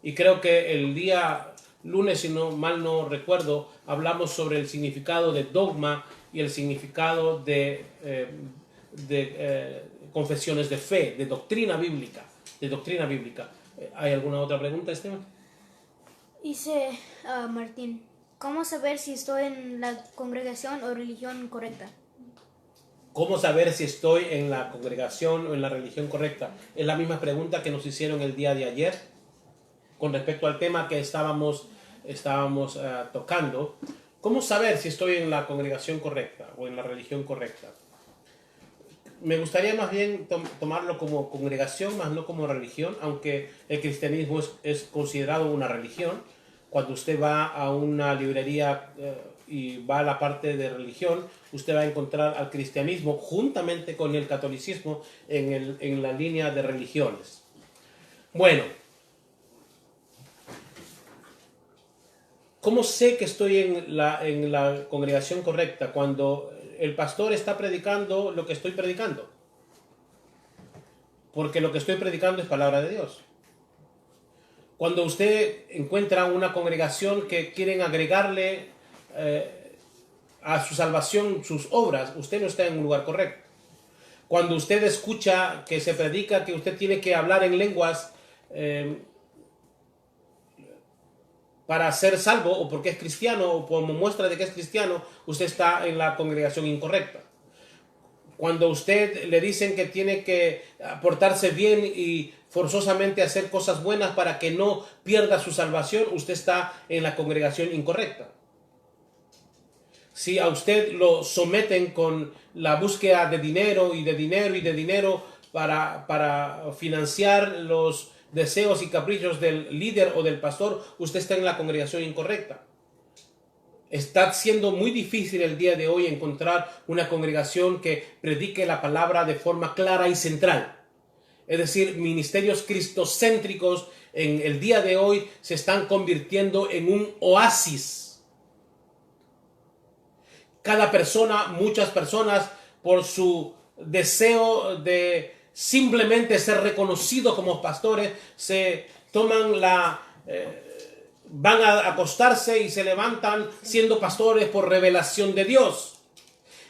Y creo que el día lunes, si mal no recuerdo, hablamos sobre el significado de dogma y el significado de confesiones de fe, de doctrina bíblica. ¿Hay alguna otra pregunta, Esteban? Dice Martín, ¿cómo saber si estoy en la congregación o religión correcta? ¿Cómo saber si estoy en la congregación o en la religión correcta? Es la misma pregunta que nos hicieron el día de ayer con respecto al tema que estábamos tocando. ¿Cómo saber si estoy en la congregación correcta o en la religión correcta? Me gustaría más bien tomarlo como congregación, más no como religión, aunque el cristianismo es considerado una religión. Cuando usted va a una librería y va a la parte de religión, usted va a encontrar al cristianismo juntamente con el catolicismo en la línea de religiones. Bueno, ¿cómo sé que estoy en la congregación correcta? Cuando el pastor está predicando lo que estoy predicando. Porque lo que estoy predicando es palabra de Dios. Cuando usted encuentra una congregación que quieren agregarle a su salvación sus obras, usted no está en un lugar correcto. Cuando usted escucha que se predica que usted tiene que hablar en lenguas para ser salvo, o porque es cristiano, o como muestra de que es cristiano, usted está en la congregación incorrecta. Cuando usted le dicen que tiene que portarse bien y forzosamente hacer cosas buenas para que no pierda su salvación, usted está en la congregación incorrecta. si a usted lo someten con la búsqueda de dinero y de dinero y de dinero para financiar los deseos y caprichos del líder o del pastor, usted está en la congregación incorrecta. Está siendo muy difícil el día de hoy encontrar una congregación que predique la palabra de forma clara y central. Es decir, ministerios cristocéntricos en el día de hoy se están convirtiendo en un oasis. Cada persona, muchas personas, por su deseo de simplemente ser reconocidos como pastores, se toman van a acostarse y se levantan siendo pastores por revelación de Dios.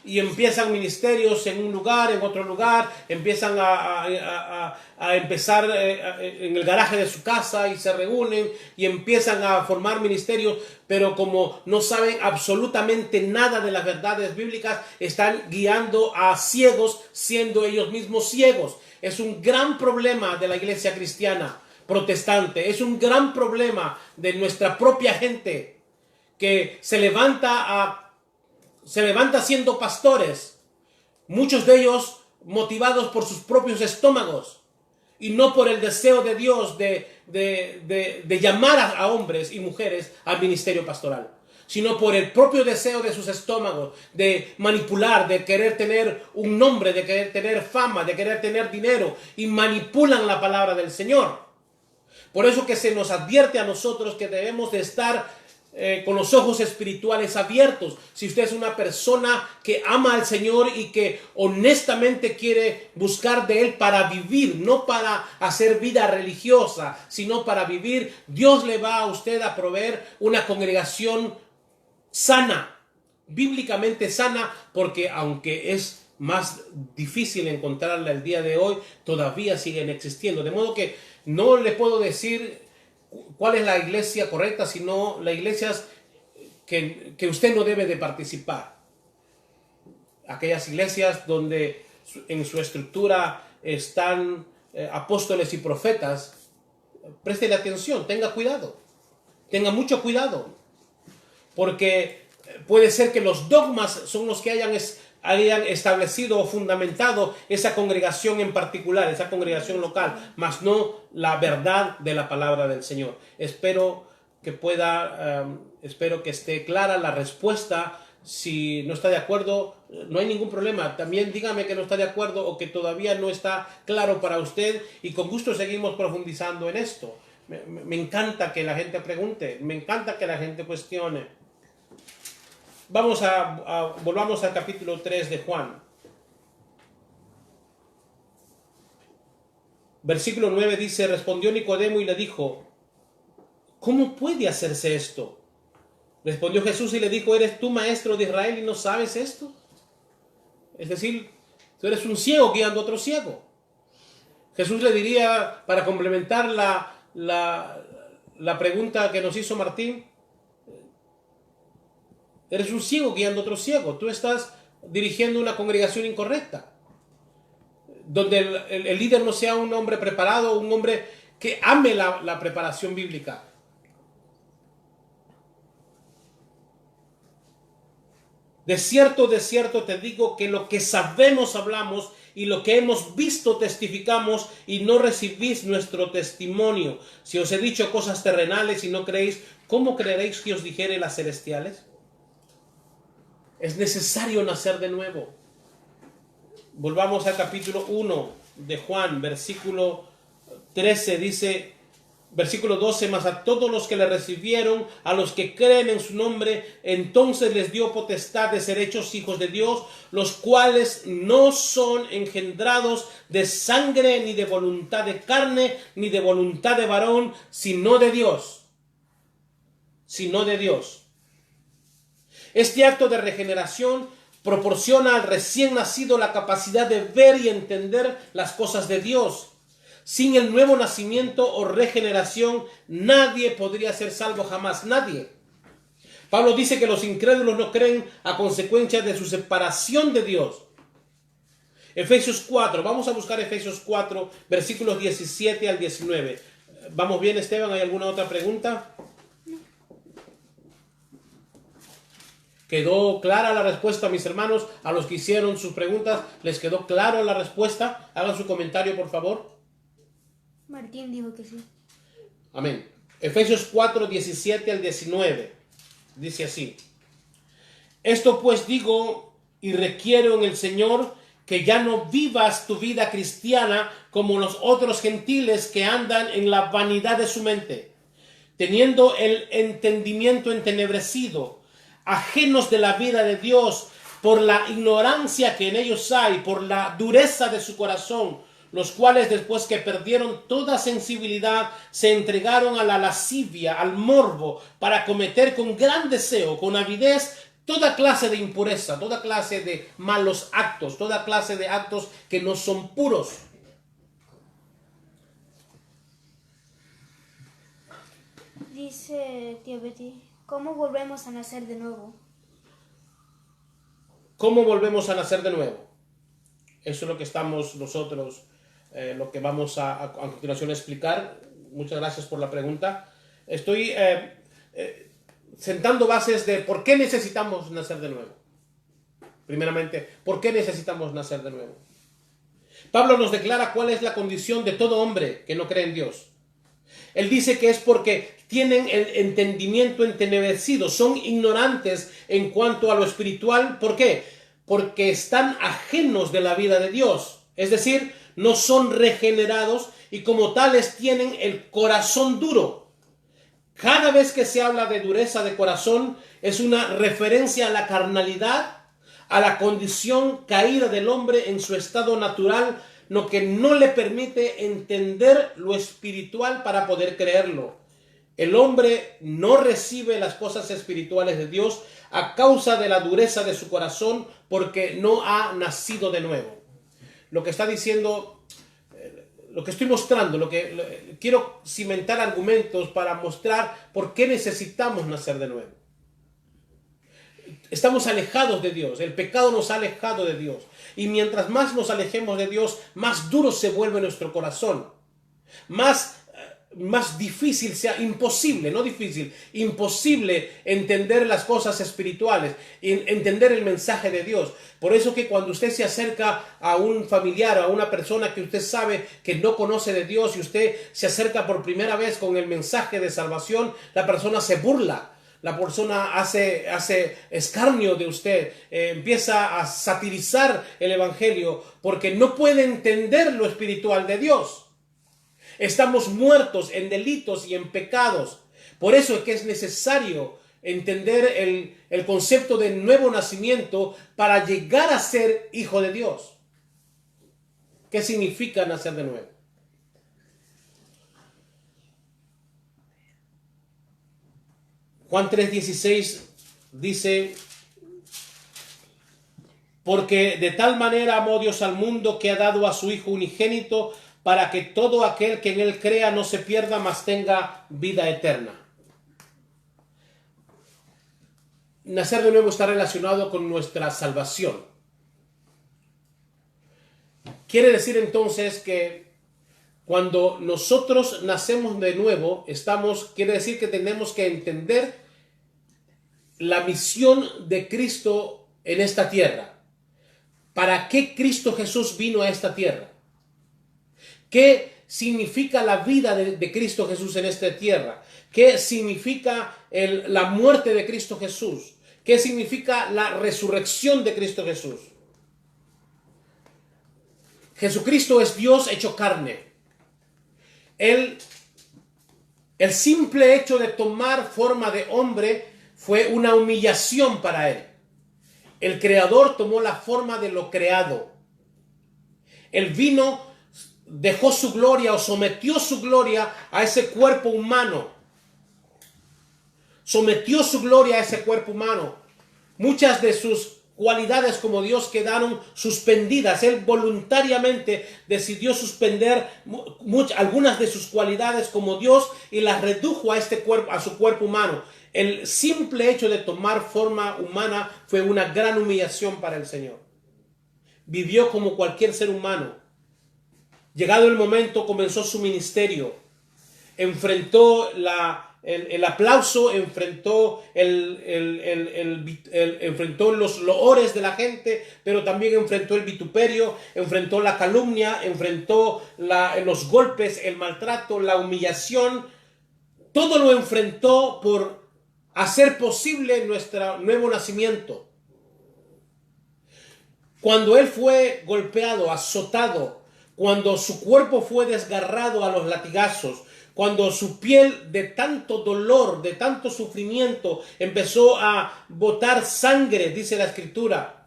Y empiezan ministerios en un lugar, en otro lugar, empiezan a empezar en el garaje de su casa y se reúnen y empiezan a formar ministerios, pero como no saben absolutamente nada de las verdades bíblicas, están guiando a ciegos, siendo ellos mismos ciegos. Es un gran problema de la iglesia cristiana protestante, es un gran problema de nuestra propia gente que se levanta siendo pastores, muchos de ellos motivados por sus propios estómagos y no por el deseo de Dios de llamar a hombres y mujeres al ministerio pastoral, sino por el propio deseo de sus estómagos, de manipular, de querer tener un nombre, de querer tener fama, de querer tener dinero, y manipulan la palabra del Señor. Por eso que se nos advierte a nosotros que debemos de estar con los ojos espirituales abiertos. Si usted es una persona que ama al Señor y que honestamente quiere buscar de Él para vivir, no para hacer vida religiosa, sino para vivir, Dios le va a usted a proveer una congregación sana, bíblicamente sana, porque aunque es más difícil encontrarla el día de hoy, todavía siguen existiendo. De modo que no le puedo decir cuál es la iglesia correcta, sino la iglesia que usted no debe de participar. Aquellas iglesias donde en su estructura están apóstoles y profetas, préstele atención, tenga cuidado, tenga mucho cuidado, porque puede ser que los dogmas son los que hayan establecido o fundamentado esa congregación en particular, esa congregación local, mas no la verdad de la palabra del Señor. Espero que esté clara la respuesta. Si no está de acuerdo, no hay ningún problema. También dígame que no está de acuerdo o que todavía no está claro para usted, y con gusto seguimos profundizando en esto. Me encanta que la gente pregunte, me encanta que la gente cuestione. Volvamos al capítulo 3 de Juan. Versículo 9 dice: respondió Nicodemo y le dijo: ¿cómo puede hacerse esto? Respondió Jesús y le dijo: ¿eres tú maestro de Israel y no sabes esto? Es decir, tú eres un ciego guiando a otro ciego. Jesús le diría, para complementar la pregunta que nos hizo Martín: eres un ciego guiando a otro ciego. Tú estás dirigiendo una congregación incorrecta, donde el líder no sea un hombre preparado, un hombre que ame la preparación bíblica. De cierto te digo que lo que sabemos hablamos, y lo que hemos visto testificamos, y no recibís nuestro testimonio. Si os he dicho cosas terrenales y no creéis, ¿cómo creeréis que os dijere las celestiales? Es necesario nacer de nuevo. Volvamos al capítulo 1 de Juan, versículo 13, dice, versículo 12: mas a todos los que le recibieron, a los que creen en su nombre, entonces les dio potestad de ser hechos hijos de Dios, los cuales no son engendrados de sangre, ni de voluntad de carne, ni de voluntad de varón, sino de Dios. Sino de Dios. Este acto de regeneración proporciona al recién nacido la capacidad de ver y entender las cosas de Dios. Sin el nuevo nacimiento o regeneración, nadie podría ser salvo jamás, nadie. Pablo dice que los incrédulos no creen a consecuencia de su separación de Dios. Efesios 4, vamos a buscar Efesios 4, versículos 17 al 19. ¿Vamos bien, Esteban? ¿Hay alguna otra pregunta? ¿Quedó clara la respuesta, mis hermanos? A los que hicieron sus preguntas, ¿les quedó clara la respuesta? Hagan su comentario, por favor. Martín dijo que sí. Amén. Efesios 4, 17 al 19. Dice así. Esto pues digo y requiero en el Señor que ya no vivas tu vida cristiana como los otros gentiles que andan en la vanidad de su mente, teniendo el entendimiento entenebrecido, ajenos de la vida de Dios por la ignorancia que en ellos hay, por la dureza de su corazón, los cuales después que perdieron toda sensibilidad se entregaron a la lascivia, al morbo, para cometer con gran deseo, con avidez, toda clase de impureza, toda clase de malos actos, toda clase de actos que no son puros. Dice tía Betty, ¿cómo volvemos a nacer de nuevo? ¿Cómo volvemos a nacer de nuevo? Eso es lo que estamos nosotros, lo que vamos a continuación a explicar. Muchas gracias por la pregunta. Estoy sentando bases de por qué necesitamos nacer de nuevo. Primeramente, ¿por qué necesitamos nacer de nuevo? Pablo nos declara cuál es la condición de todo hombre que no cree en Dios. Él dice que es porque tienen el entendimiento entenebrecido, son ignorantes en cuanto a lo espiritual. ¿Por qué? Porque están ajenos de la vida de Dios. Es decir, no son regenerados y como tales tienen el corazón duro. Cada vez que se habla de dureza de corazón es una referencia a la carnalidad, a la condición caída del hombre en su estado natural, lo que no le permite entender lo espiritual para poder creerlo. El hombre no recibe las cosas espirituales de Dios a causa de la dureza de su corazón porque no ha nacido de nuevo. Lo que está diciendo, lo que estoy mostrando, quiero cimentar argumentos para mostrar por qué necesitamos nacer de nuevo. Estamos alejados de Dios, el pecado nos ha alejado de Dios. Y mientras más nos alejemos de Dios, más duro se vuelve nuestro corazón. Más difícil sea, imposible, no difícil, imposible entender las cosas espirituales, entender el mensaje de Dios. Por eso que cuando usted se acerca a un familiar, a una persona que usted sabe que no conoce de Dios y usted se acerca por primera vez con el mensaje de salvación, la persona se burla. La persona hace escarnio de usted, empieza a satirizar el evangelio porque no puede entender lo espiritual de Dios. Estamos muertos en delitos y en pecados. Por eso es que es necesario entender el concepto de nuevo nacimiento para llegar a ser hijo de Dios. ¿Qué significa nacer de nuevo? Juan 3:16 dice, porque de tal manera amó Dios al mundo que ha dado a su Hijo unigénito para que todo aquel que en él crea no se pierda, mas tenga vida eterna. Nacer de nuevo está relacionado con nuestra salvación. Quiere decir entonces que cuando nosotros nacemos de nuevo, quiere decir que tenemos que entender la misión de Cristo en esta tierra. ¿Para qué Cristo Jesús vino a esta tierra? ¿Qué significa la vida de Cristo Jesús en esta tierra? ¿Qué significa la muerte de Cristo Jesús? ¿Qué significa la resurrección de Cristo Jesús? Jesucristo es Dios hecho carne. El simple hecho de tomar forma de hombre fue una humillación para él. El Creador tomó la forma de lo creado. Él vino, dejó su gloria o sometió su gloria a ese cuerpo humano. Sometió su gloria a ese cuerpo humano. Muchas de sus cualidades como Dios quedaron suspendidas. Él voluntariamente decidió suspender algunas de sus cualidades como Dios y las redujo a su cuerpo humano. El simple hecho de tomar forma humana fue una gran humillación para el Señor. Vivió como cualquier ser humano. Llegado el momento, comenzó su ministerio. Enfrentó la el aplauso, enfrentó, enfrentó los loores de la gente, pero también enfrentó el vituperio, enfrentó la calumnia, enfrentó los golpes, el maltrato, la humillación. Todo lo enfrentó por hacer posible nuestro nuevo nacimiento. Cuando él fue golpeado, azotado, cuando su cuerpo fue desgarrado a los latigazos, cuando su piel de tanto dolor, de tanto sufrimiento, empezó a botar sangre, dice la Escritura.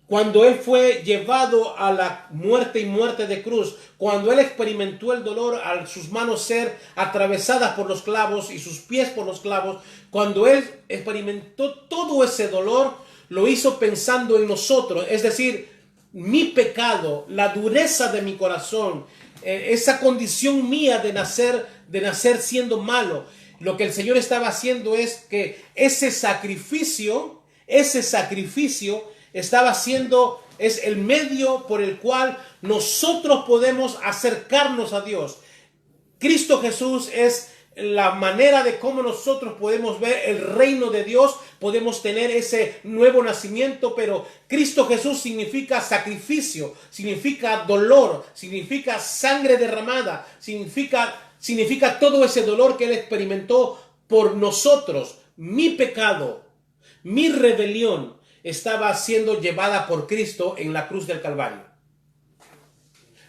Cuando él fue llevado a la muerte y muerte de cruz, cuando él experimentó el dolor al sus manos ser atravesadas por los clavos y sus pies por los clavos, cuando él experimentó todo ese dolor, lo hizo pensando en nosotros, es decir, mi pecado, la dureza de mi corazón, esa condición mía de nacer siendo malo. Lo que el Señor estaba haciendo es que ese sacrificio estaba haciendo, es el medio por el cual nosotros podemos acercarnos a Dios. Cristo Jesús es la manera de cómo nosotros podemos ver el reino de Dios, podemos tener ese nuevo nacimiento, pero Cristo Jesús significa sacrificio, significa dolor, significa sangre derramada, significa todo ese dolor que Él experimentó por nosotros. Mi pecado, mi rebelión estaba siendo llevada por Cristo en la cruz del Calvario.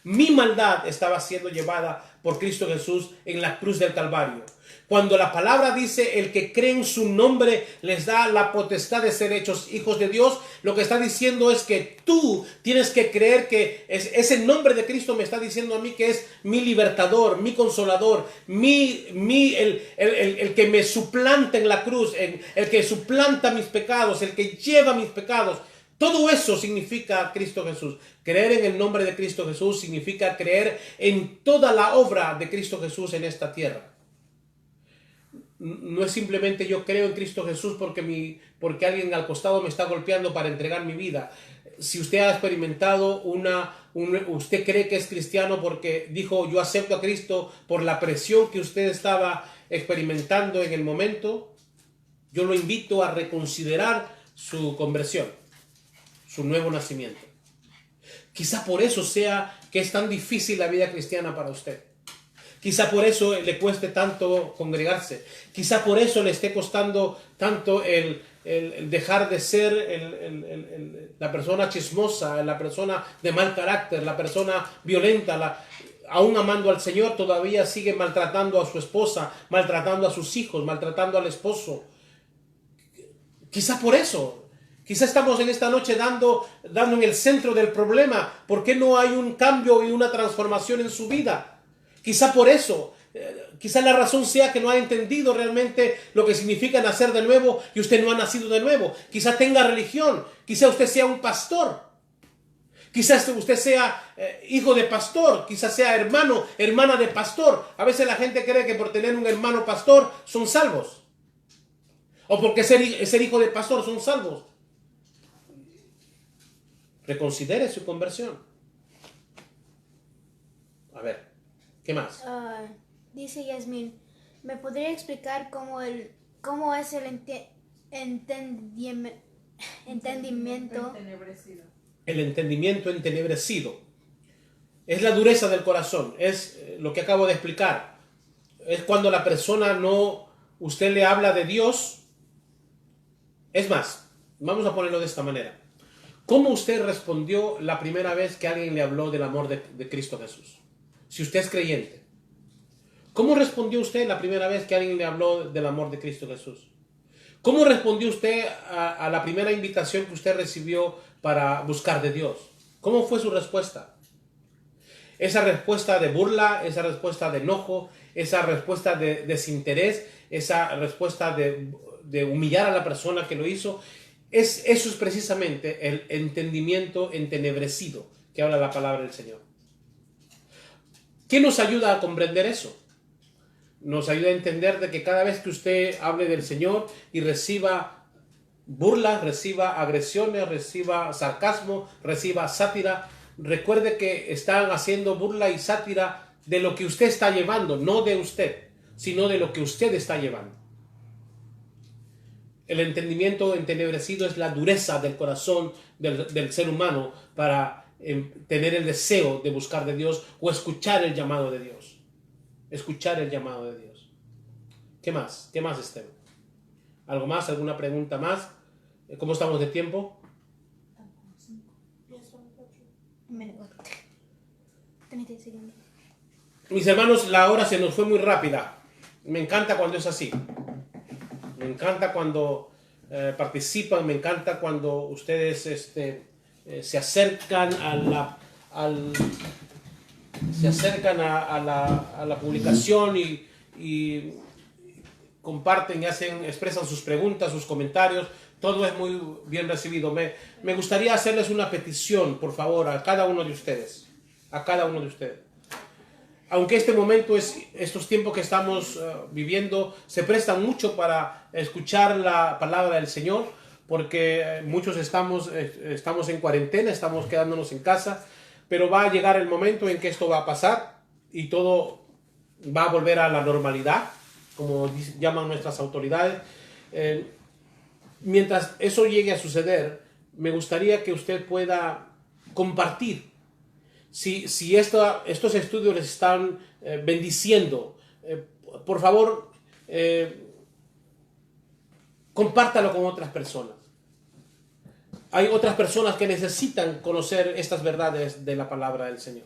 Mi maldad estaba siendo llevada por Cristo Jesús en la cruz del Calvario. Cuando la palabra dice, el que cree en su nombre les da la potestad de ser hechos hijos de Dios, lo que está diciendo es que tú tienes que creer que ese nombre de Cristo me está diciendo a mí que es mi libertador, mi consolador, el que me suplanta en la cruz, el que suplanta mis pecados, el que lleva mis pecados. Todo eso significa Cristo Jesús. Creer en el nombre de Cristo Jesús significa creer en toda la obra de Cristo Jesús en esta tierra. No es simplemente yo creo en Cristo Jesús porque alguien al costado me está golpeando para entregar mi vida. Si usted ha experimentado usted cree que es cristiano porque dijo yo acepto a Cristo por la presión que usted estaba experimentando en el momento, yo lo invito a reconsiderar su conversión, su nuevo nacimiento. Quizá por eso sea que es tan difícil la vida cristiana para usted. Quizá por eso le cueste tanto congregarse. Quizá por eso le esté costando tanto el dejar de ser la persona chismosa, la persona de mal carácter, la persona violenta. Aún amando al Señor, todavía sigue maltratando a su esposa, maltratando a sus hijos, maltratando al esposo. Quizá por eso. Quizá estamos en esta noche dando en el centro del problema. ¿Por qué no hay un cambio y una transformación en su vida? Quizá por eso, quizá la razón sea que no ha entendido realmente lo que significa nacer de nuevo y usted no ha nacido de nuevo. Quizá tenga religión, quizá usted sea un pastor, quizá usted sea hijo de pastor, quizá sea hermana de pastor. A veces la gente cree que por tener un hermano pastor son salvos, o porque ser hijo de pastor son salvos. Reconsidere su conversión. A ver. ¿Qué más? Dice Yasmín, ¿me podría explicar cómo es el entendimiento? El entendimiento entenebrecido. Es la dureza del corazón. Es lo que acabo de explicar. Es cuando la persona usted le habla de Dios. Es más, vamos a ponerlo de esta manera. ¿Cómo usted respondió la primera vez que alguien le habló del amor de Cristo Jesús? Si usted es creyente, ¿cómo respondió usted la primera vez que alguien le habló del amor de Cristo Jesús? ¿Cómo respondió usted a la primera invitación que usted recibió para buscar de Dios? ¿Cómo fue su respuesta? Esa respuesta de burla, esa respuesta de enojo, esa respuesta de desinterés, esa respuesta de humillar a la persona que lo hizo. Eso es precisamente el entendimiento entenebrecido que habla la palabra del Señor. ¿Qué nos ayuda a comprender eso? Nos ayuda a entender de que cada vez que usted hable del Señor y reciba burlas, reciba agresiones, reciba sarcasmo, reciba sátira, recuerde que están haciendo burla y sátira de lo que usted está llevando, no de usted. sino de lo que usted está llevando. El entendimiento entenebrecido es la dureza del corazón del ser humano para tener el deseo de buscar de Dios o escuchar el llamado de Dios. Escuchar el llamado de Dios. ¿Qué más? ¿Qué más, Esteban? ¿Algo más? ¿Alguna pregunta más? ¿Cómo estamos de tiempo? 30 segundos. Mis hermanos, la hora se nos fue muy rápida. Me encanta cuando es así. Me encanta cuando participan, me encanta cuando ustedes se acercan a la publicación y comparten y expresan sus preguntas, sus comentarios. Todo es muy bien recibido. Me gustaría hacerles una petición, por favor, a cada uno de ustedes. A cada uno de ustedes. Aunque este momento, estos tiempos que estamos viviendo, se prestan mucho para escuchar la palabra del Señor, porque muchos estamos en cuarentena, estamos quedándonos en casa, pero va a llegar el momento en que esto va a pasar y todo va a volver a la normalidad, como llaman nuestras autoridades. Mientras eso llegue a suceder, me gustaría que usted pueda compartir. Si estos estudios les están bendiciendo, por favor, compártalo con otras personas. Hay otras personas que necesitan conocer estas verdades de la palabra del Señor.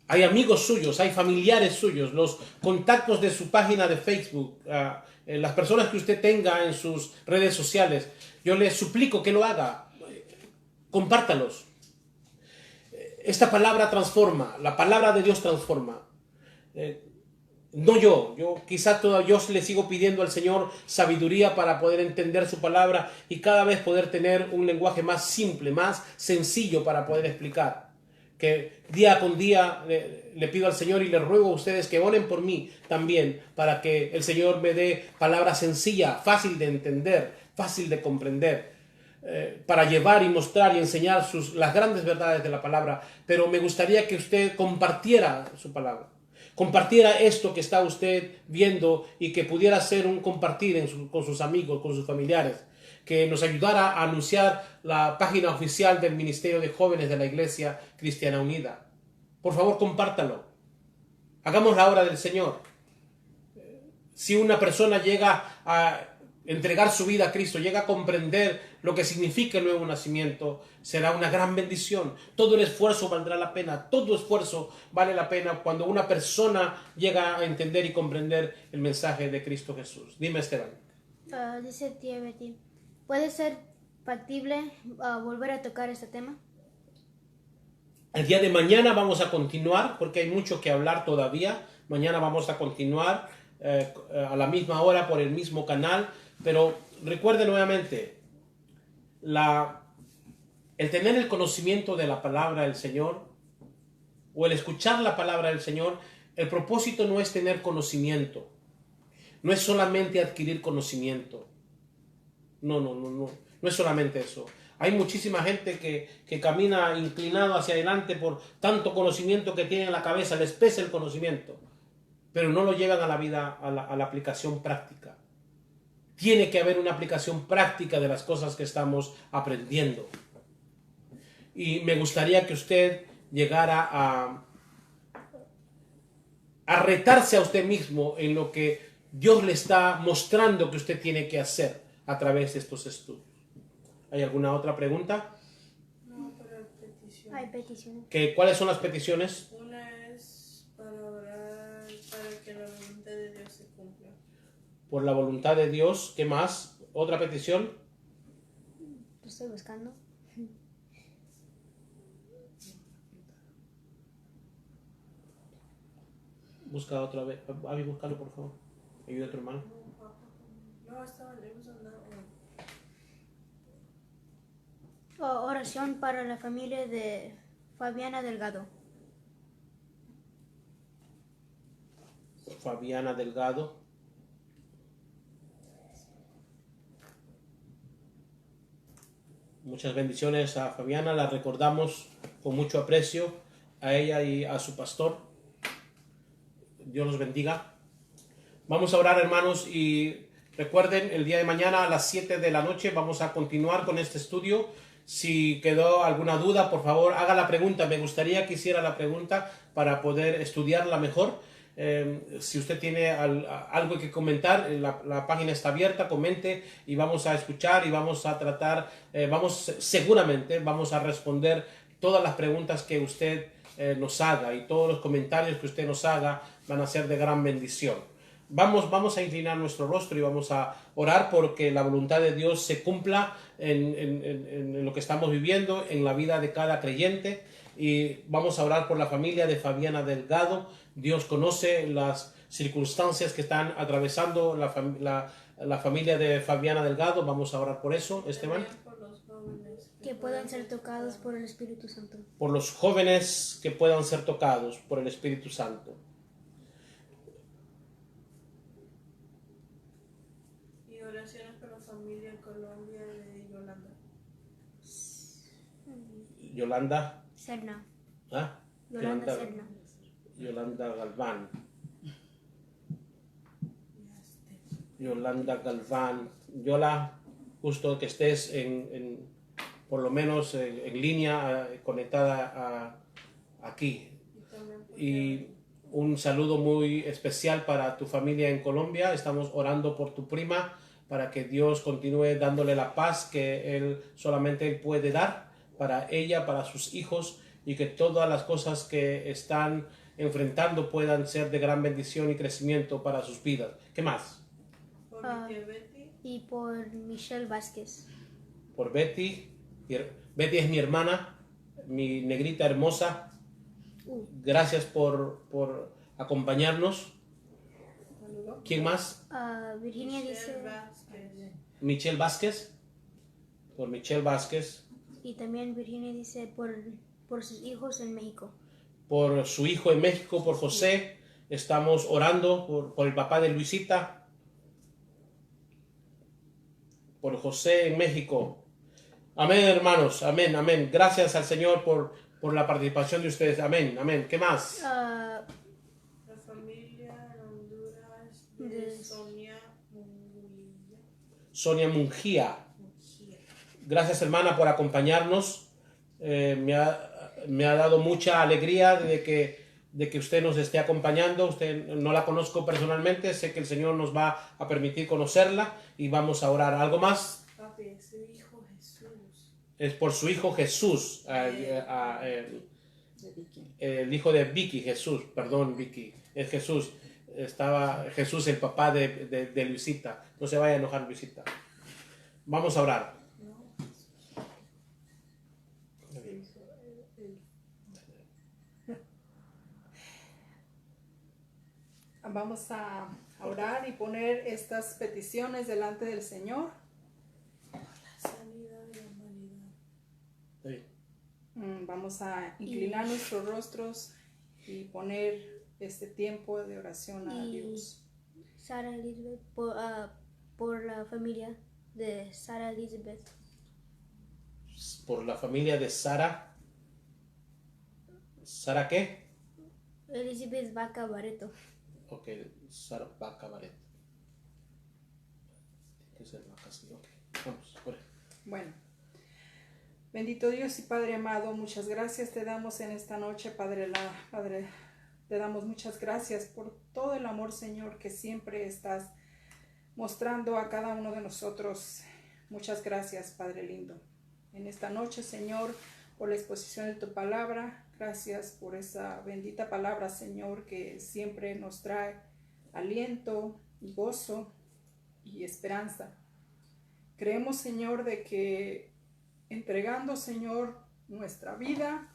Hay amigos suyos, hay familiares suyos, los contactos de su página de Facebook, las personas que usted tenga en sus redes sociales. Yo les suplico que lo haga. Compártalos. Esta palabra transforma, la palabra de Dios transforma. No yo quizás todavía le sigo pidiendo al Señor sabiduría para poder entender su palabra y cada vez poder tener un lenguaje más simple, más sencillo para poder explicar. Que día con día le pido al Señor y le ruego a ustedes que oren por mí también para que el Señor me dé palabra sencilla, fácil de entender, fácil de comprender. Para llevar y mostrar y enseñar las grandes verdades de la palabra, pero me gustaría que usted compartiera su palabra, compartiera esto que está usted viendo y que pudiera ser un compartir con sus amigos, con sus familiares, que nos ayudara a anunciar la página oficial del Ministerio de Jóvenes de la Iglesia Cristiana Unida. Por favor, compártalo. Hagamos la obra del Señor. Si una persona llega a entregar su vida a Cristo, llega a comprender lo que significa el nuevo nacimiento, será una gran bendición. Todo el esfuerzo valdrá la pena, todo esfuerzo vale la pena cuando una persona llega a entender y comprender el mensaje de Cristo Jesús. Dime, Esteban. Dice tía Betty, ¿puede ser factible volver a tocar este tema? El día de mañana vamos a continuar, porque hay mucho que hablar todavía. Mañana vamos a continuar a la misma hora por el mismo canal. Pero recuerde nuevamente, el tener el conocimiento de la palabra del Señor o el escuchar la palabra del Señor, el propósito no es tener conocimiento, no es solamente adquirir conocimiento. No es solamente eso. Hay muchísima gente que camina inclinado hacia adelante por tanto conocimiento que tiene en la cabeza, les pesa el conocimiento, pero no lo llevan a la vida, a la aplicación práctica. Tiene que haber una aplicación práctica de las cosas que estamos aprendiendo. Y me gustaría que usted llegara a retarse a usted mismo en lo que Dios le está mostrando que usted tiene que hacer a través de estos estudios. ¿Hay alguna otra pregunta? No, pero hay peticiones. Hay peticiones. ¿Cuáles son las peticiones? Una es para orar para que la voluntad de Dios se cumpla. Por la voluntad de Dios. ¿Qué más? ¿Otra petición? Lo estoy buscando. Busca otra vez. Avi, búscalo, por favor. Ayuda a tu hermano. No, estaba lejos andando. Oración para la familia de Fabiana Delgado. Fabiana Delgado. Muchas bendiciones a Fabiana, la recordamos con mucho aprecio, a ella y a su pastor. Dios los bendiga. Vamos a orar, hermanos, y recuerden, el día de mañana a las 7 de la noche vamos a continuar con este estudio. Si quedó alguna duda, por favor, haga la pregunta. Me gustaría que hiciera la pregunta para poder estudiarla mejor. Si usted tiene algo que comentar, la página está abierta, comente y vamos a escuchar y vamos a tratar, seguramente vamos a responder todas las preguntas que usted nos haga, y todos los comentarios que usted nos haga van a ser de gran bendición. Vamos a inclinar nuestro rostro y vamos a orar porque la voluntad de Dios se cumpla en lo que estamos viviendo, en la vida de cada creyente. Y vamos a orar por la familia de Fabiana Delgado. Dios conoce las circunstancias que están atravesando la familia de Fabiana Delgado. Vamos a orar por eso, Esteban. Que puedan ser tocados por el Espíritu Santo. Por los jóvenes que puedan ser tocados por el Espíritu Santo. Y oraciones por la familia en Colombia de Yolanda. Yolanda. Serna. ¿Ah? Yolanda Serna. Yolanda Galván. Yolanda Galván. Yola, justo que estés por lo menos en línea, conectada aquí. Y un saludo muy especial para tu familia en Colombia. Estamos orando por tu prima para que Dios continúe dándole la paz que Él solamente puede dar para ella, para sus hijos, y que todas las cosas que están enfrentando puedan ser de gran bendición y crecimiento para sus vidas. ¿Qué más? Por mi tía Betty. Y por Michelle Vázquez. Por Betty. Betty es mi hermana, mi negrita hermosa. Gracias por acompañarnos. ¿Quién más? Virginia dice. Michelle Vázquez. Por Michelle Vázquez. Y también Virginia dice por sus hijos en México. Por su hijo en México, por José. Estamos orando por el papá de Luisita. Por José en México. Amén, hermanos. Amén, amén. Gracias al Señor por la participación de ustedes. Amén, amén. ¿Qué más? La familia en Honduras de Sonia Munguía. Sonia Mungía. Gracias, hermana, por acompañarnos. Me ha dado mucha alegría de que usted nos esté acompañando. Usted no la conozco personalmente. Sé que el Señor nos va a permitir conocerla y vamos a orar. ¿Algo más? Papi, es su hijo Jesús. Es por su hijo Jesús. El hijo de Vicky, Jesús. Perdón, Vicky. Es Jesús. Estaba Jesús, el papá de Luisita. No se vaya a enojar, Luisita. Vamos a orar. Vamos a orar y poner estas peticiones delante del Señor. La salida de la humanidad. Sí. Vamos a inclinar nuestros rostros y poner este tiempo de oración a Dios. Sara Elizabeth, por la familia de Sara Elizabeth. Por la familia de Sara. ¿Sara qué? Elizabeth Vaca Barreto. Ok, Sara Vaca Barreto. Tiene que ser Vaca, sí. Ok, vamos, por ahí. Bueno, bendito Dios y Padre amado, muchas gracias te damos en esta noche, Padre, te damos muchas gracias por todo el amor, Señor, que siempre estás mostrando a cada uno de nosotros. Muchas gracias, Padre lindo. En esta noche, Señor, por la exposición de tu palabra, gracias por esa bendita palabra, Señor, que siempre nos trae aliento y gozo y esperanza. Creemos, Señor, de que entregando, Señor, nuestra vida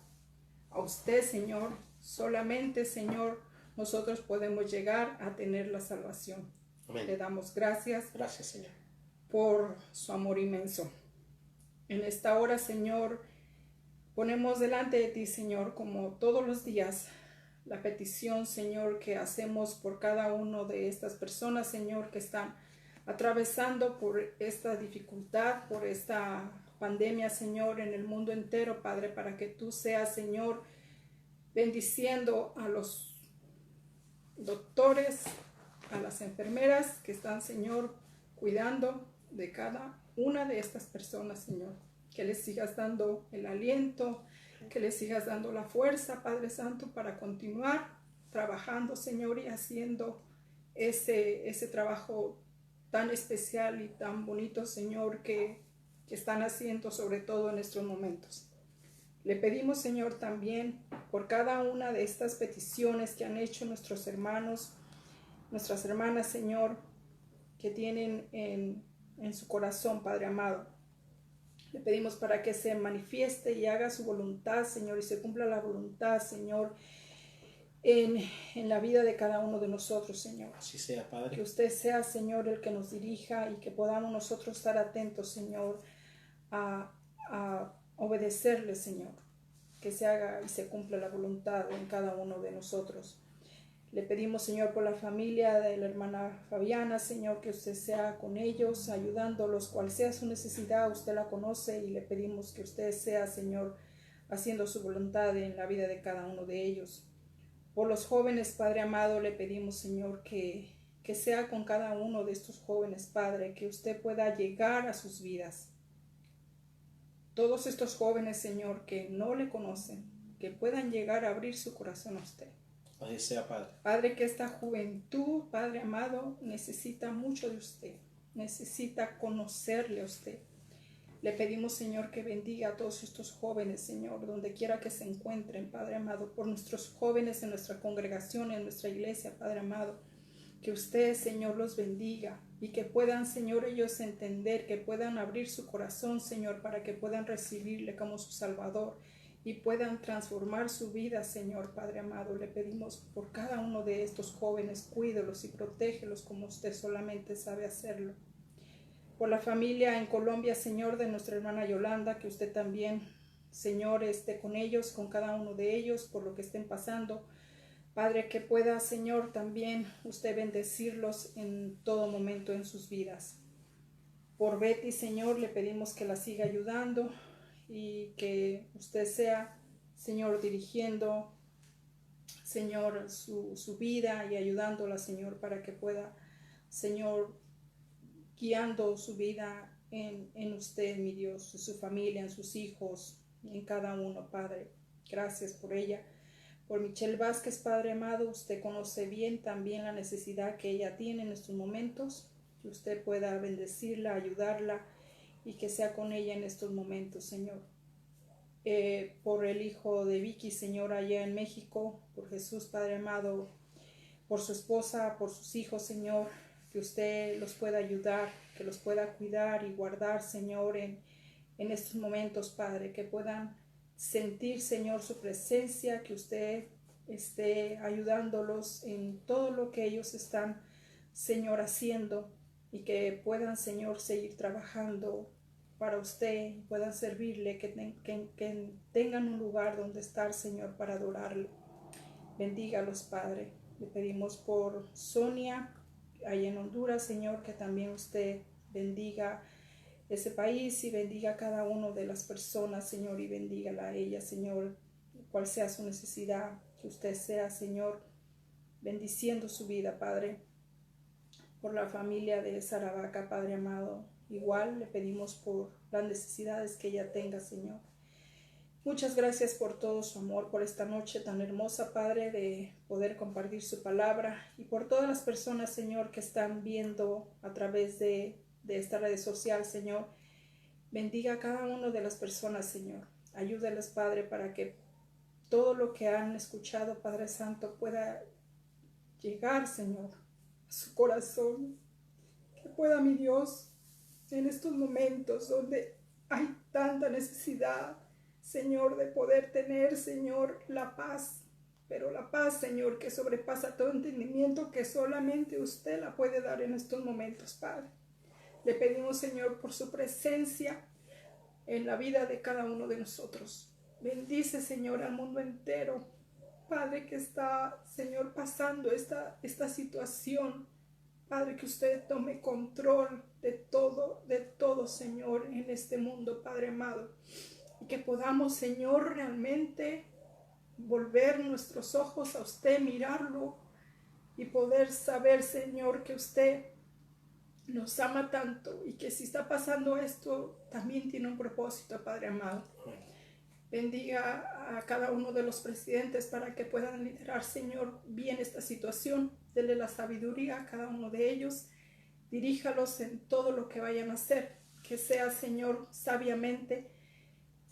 a usted, Señor, solamente, Señor, nosotros podemos llegar a tener la salvación. Amén. Le damos gracias. Gracias, Señor. Por su amor inmenso. En esta hora, Señor, ponemos delante de ti, Señor, como todos los días, la petición, Señor, que hacemos por cada uno de estas personas, Señor, que están atravesando por esta dificultad, por esta pandemia, Señor, en el mundo entero, Padre, para que tú seas, Señor, bendiciendo a los doctores, a las enfermeras que están, Señor, cuidando de cada una de estas personas, Señor. Que les sigas dando el aliento, que les sigas dando la fuerza, Padre Santo, para continuar trabajando, Señor, y haciendo ese trabajo tan especial y tan bonito, Señor, que están haciendo, sobre todo en estos momentos. Le pedimos, Señor, también por cada una de estas peticiones que han hecho nuestros hermanos, nuestras hermanas, Señor, que tienen en su corazón, Padre amado. Le pedimos para que se manifieste y haga su voluntad, Señor, y se cumpla la voluntad, Señor, en la vida de cada uno de nosotros, Señor. Así sea, Padre. Que usted sea, Señor, el que nos dirija y que podamos nosotros estar atentos, Señor, a obedecerle, Señor. Que se haga y se cumpla la voluntad en cada uno de nosotros. Le pedimos, Señor, por la familia de la hermana Fabiana, Señor, que usted sea con ellos, ayudándolos, cual sea su necesidad, usted la conoce, y le pedimos que usted sea, Señor, haciendo su voluntad en la vida de cada uno de ellos. Por los jóvenes, Padre amado, le pedimos, Señor, que sea con cada uno de estos jóvenes, Padre, que usted pueda llegar a sus vidas. Todos estos jóvenes, Señor, que no le conocen, que puedan llegar a abrir su corazón a usted. Así sea, Padre. Padre, que esta juventud, Padre amado, necesita mucho de usted, necesita conocerle a usted. Le pedimos, Señor, que bendiga a todos estos jóvenes, Señor, donde quiera que se encuentren, Padre amado, por nuestros jóvenes en nuestra congregación, en nuestra iglesia, Padre amado. Que usted, Señor, los bendiga y que puedan, Señor, ellos entender, que puedan abrir su corazón, Señor, para que puedan recibirle como su Salvador y puedan transformar su vida, Señor, Padre amado. Le pedimos por cada uno de estos jóvenes, cuídelos y protégelos como usted solamente sabe hacerlo. Por la familia en Colombia, Señor, de nuestra hermana Yolanda, que usted también, Señor, esté con ellos, con cada uno de ellos, por lo que estén pasando. Padre, que pueda, Señor, también usted bendecirlos en todo momento en sus vidas. Por Betty, Señor, le pedimos que la siga ayudando y que usted sea, Señor, dirigiendo, Señor, su vida y ayudándola, Señor, para que pueda, Señor, guiando su vida en usted, mi Dios, en su familia, en sus hijos, en cada uno, Padre. Gracias por ella. Por Michelle Vázquez, Padre amado, usted conoce bien también la necesidad que ella tiene en estos momentos. Que usted pueda bendecirla, ayudarla y que sea con ella en estos momentos, Señor. Por el hijo de Vicky, Señor, allá en México, por Jesús, Padre amado, por su esposa, por sus hijos, Señor, que usted los pueda ayudar, que los pueda cuidar y guardar, Señor, en estos momentos, Padre, que puedan sentir, Señor, su presencia, que usted esté ayudándolos en todo lo que ellos están, Señor, haciendo, y que puedan, Señor, seguir trabajando para usted, puedan servirle, que tengan un lugar donde estar, Señor, para adorarle. Bendígalos, Padre. Le pedimos por Sonia, allá en Honduras, Señor, que también usted bendiga ese país y bendiga a cada una de las personas, Señor, y bendígala a ella, Señor, cual sea su necesidad, que usted sea, Señor, bendiciendo su vida, Padre. Por la familia de Saravaca, Padre amado, igual le pedimos por las necesidades que ella tenga, Señor. Muchas gracias por todo su amor, por esta noche tan hermosa, Padre, de poder compartir su palabra, y por todas las personas, Señor, que están viendo a través de esta red social, Señor. Bendiga a cada una de las personas, Señor. Ayúdales, Padre, para que todo lo que han escuchado, Padre Santo, pueda llegar, Señor, a su corazón. Que pueda, mi Dios, en estos momentos donde hay tanta necesidad, Señor, de poder tener, Señor, la paz. Pero la paz, Señor, que sobrepasa todo entendimiento, que solamente usted la puede dar en estos momentos, Padre. Le pedimos, Señor, por su presencia en la vida de cada uno de nosotros. Bendice, Señor, al mundo entero. Padre, que está, Señor, pasando esta situación. Padre, que usted tome control de todo, Señor, en este mundo, Padre amado. Y que podamos, Señor, realmente volver nuestros ojos a usted, mirarlo y poder saber, Señor, que usted nos ama tanto y que si está pasando esto, también tiene un propósito, Padre amado. Bendiga a cada uno de los presidentes para que puedan liderar, Señor, bien esta situación. Dele la sabiduría a cada uno de ellos. Diríjalos en todo lo que vayan a hacer. Que sea, Señor, sabiamente,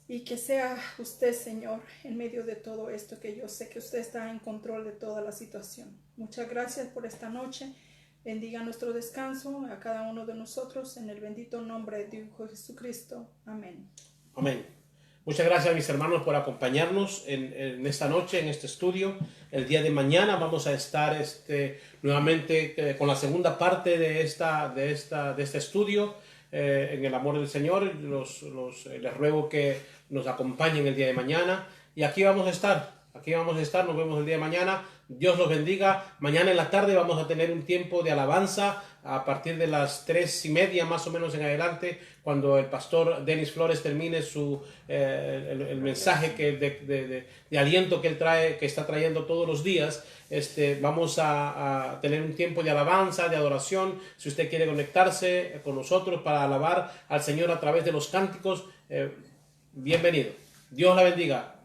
y que sea usted, Señor, en medio de todo esto, que yo sé que usted está en control de toda la situación. Muchas gracias por esta noche. Bendiga nuestro descanso a cada uno de nosotros en el bendito nombre de Dios Jesucristo. Amén. Amén. Muchas gracias, mis hermanos, por acompañarnos en esta noche, en este estudio. El día de mañana vamos a estar nuevamente con la segunda parte de este estudio en el amor del Señor. Les ruego que nos acompañen el día de mañana. Y aquí vamos a estar. Nos vemos el día de mañana. Dios los bendiga. Mañana en la tarde vamos a tener un tiempo de alabanza a partir de las 3:30 más o menos en adelante, cuando el pastor Denis Flores termine el mensaje de aliento que él trae, que está trayendo todos los días. Vamos a tener un tiempo de alabanza, de adoración. Si usted quiere conectarse con nosotros para alabar al Señor a través de los cánticos, bienvenido. Dios la bendiga.